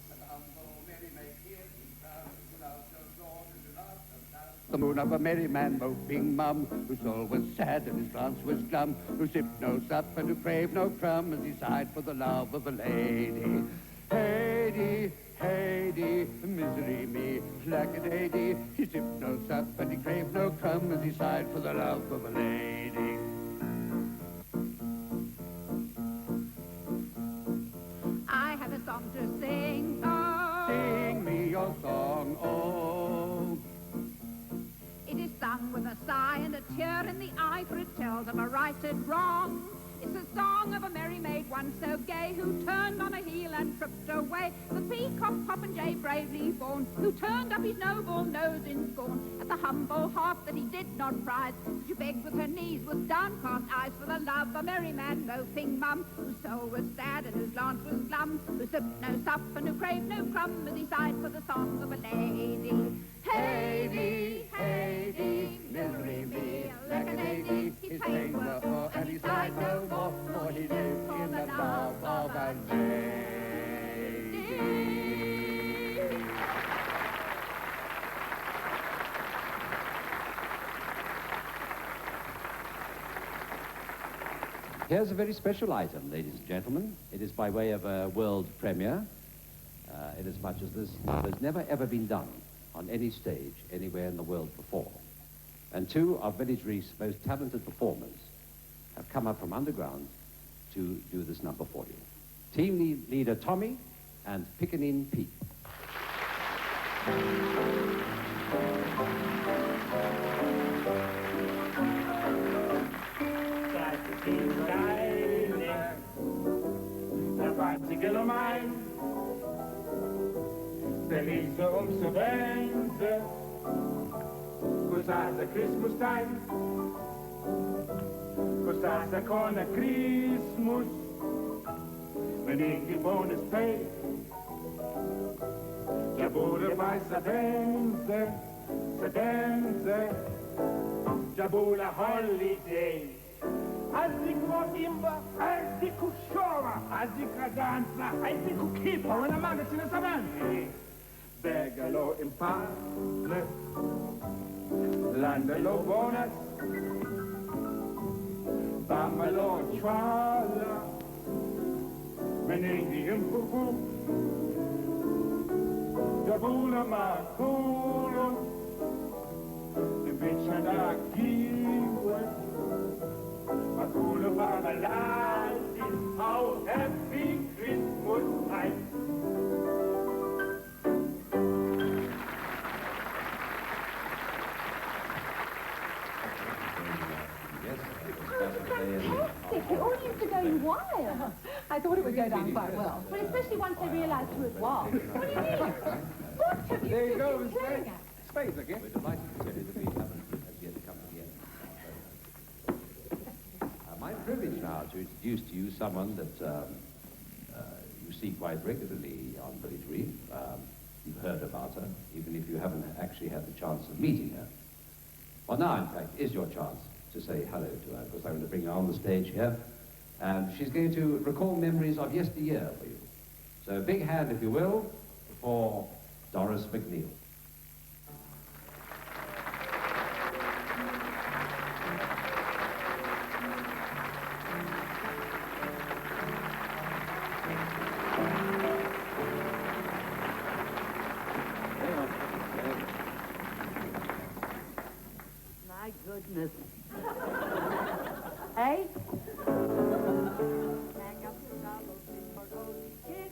The moon of a merry man moping mum, whose soul was sad and his glance was glum, who sipped no sup and who craved no crumb, as he sighed for the love of a lady. Hey-dee, hey-dee, misery me, lack-a-day-dee. He sipped no sup and he craved no crumb, as he sighed for the love of a lady. I have a song to sing, oh. Sing me your song, oh. It is sung with a sigh and a tear in the eye, for it tells of a righted wrong. It's a song of a merry maid once so gay, who turned on a heel and tripped away. The peacock popinjay bravely born, who turned up his noble nose in scorn at the humble heart that he did not prize. She begged with her knees with downcast eyes for the love of a merry man moping mum, whose soul was sad and whose glance was glum, who sipped no sup and who craved no crumb, as he sighed for the song of a lady. Hey-dee, hey-dee, misery me, lack-a-day-dee. His pain were o'er and he sighed no more, for he lived in the love of a lady. Here's a very special item, ladies and gentlemen. It is by way of a world premiere, inasmuch as this has never ever been done on any stage anywhere in the world before. And two of Village Reef's most talented performers have come up from underground to do this number for you. Team leader Tommy and Pickaninny Pete. Der bicycle mine, der Lise zu wenden, cause the Christmas time, cause the corner Christmas, when ik die bonus pay, ja boere bij ze dansen, ja boere holiday. Азико имба, азико шова, азико danza, азико kipa, when a man is in a savannah. Begalo in parle, landalo bonus, bambalo chwala, mening the impupu, jabula makuro, the bitch and I kiwi. Makula Bangladesh is how happy Christmas time. Fantastic! It all used to go wild. I thought it would go down quite well. Well, especially once they realised who it was. What do you mean? What have you There you been go, playing at? Spades again. We're delighted to tell you that we haven't as yet come to the end. My privilege now to introduce to you someone that you see quite regularly on Village Reef. You've heard about her, even if you haven't actually had the chance of meeting her. Well, now, in fact, is your chance to say hello to her, because I'm going to bring her on the stage here, and she's going to recall memories of yesteryear for you. So a big hand, if you will, for Doris McNeil. My goodness. Hey? Hang up the novelty for holy kids.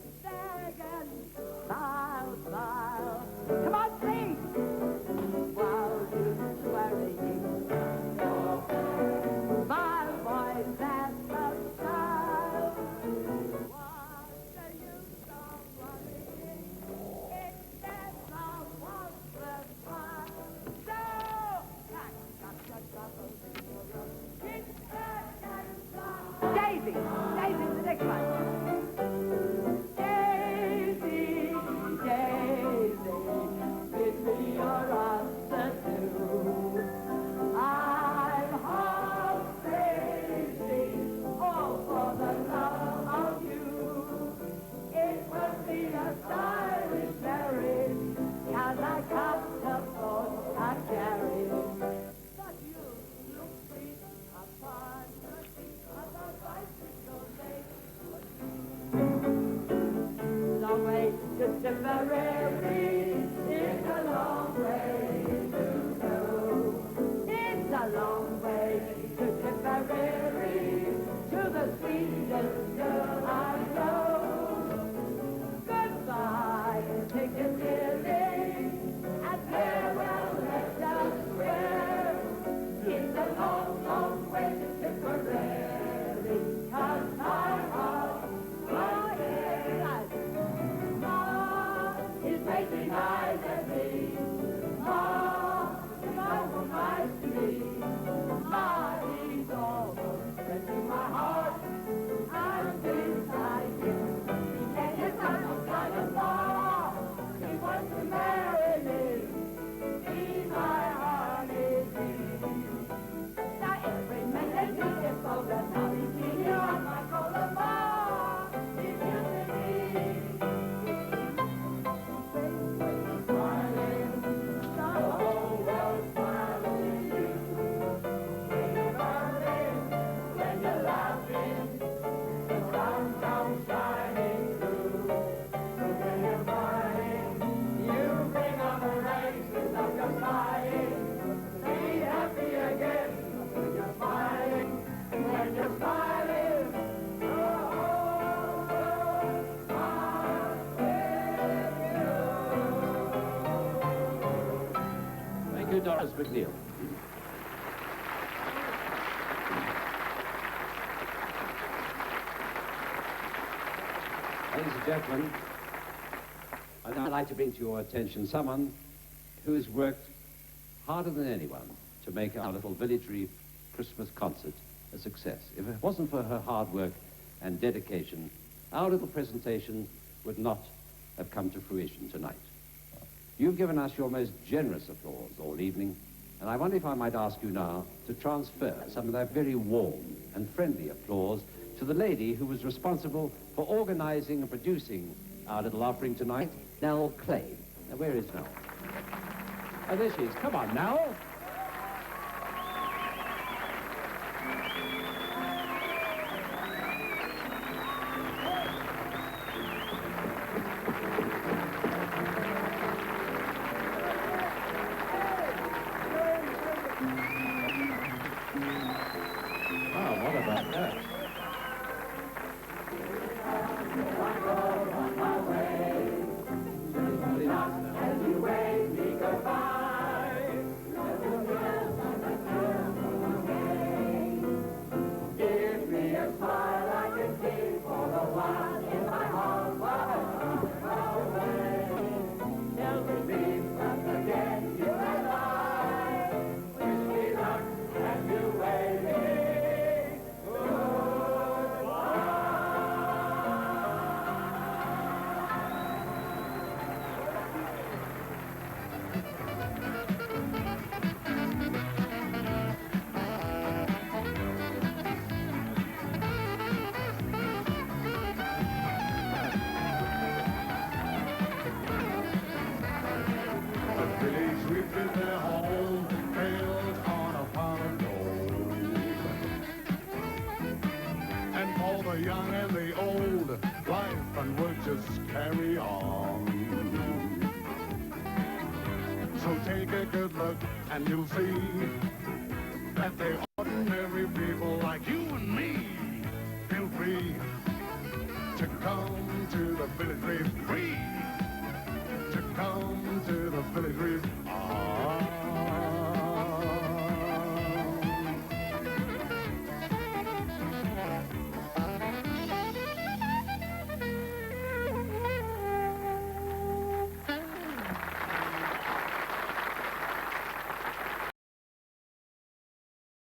be a stylish marriage, 'cause I got the thought I carry. But you look sweet, I find the seat of a bicycle late. Long way to Tipperary, it's a long way to go. It's a long way to Tipperary, to the sweetest girl I know. Goodbye, Piccadilly, and farewell, let's elsewhere. It's a long, long way to Tipperary, 'cause my heart, my head, Ma is making eyes at me. Ma, no one nice to me. Ma, he's almost breaking my heart. I'm beside him. And his son-in-law, he wants to marry me. Be my honeybee. Now every minute he gets older. Now he's here on my shoulder. Ma, he's using me. Smiling, the whole world smiling at you. When you're laughing, the sun comes shining through. So when you're crying, you bring on the races of your sighing. Be happy again when you're smiling. When you're smiling, the whole world smiles with you. Thank you, Doris McNeil. Ladies and gentlemen, I'd now like to bring to your attention someone who has worked harder than anyone to make our little Village Reef Christmas concert a success. If it wasn't for her hard work and dedication, our little presentation would not have come to fruition tonight. You've given us your most generous applause all evening, and I wonder if I might ask you now to transfer some of that very warm and friendly applause to the lady who was responsible for organizing and producing our little offering tonight, Nell Clay. Now, where is Nell? Oh, there she is. Come on, Nell. Oh, what about that? As you wave me goodbye, give me a smile I can see for the one in my heart. Till we meet once again, you and I. Wish me luck as you wave me goodbye. The Village Reef is their home, built on a pot of gold. And for the young and the old, life and work just carry on. So take a good look and you'll see that the ordinary people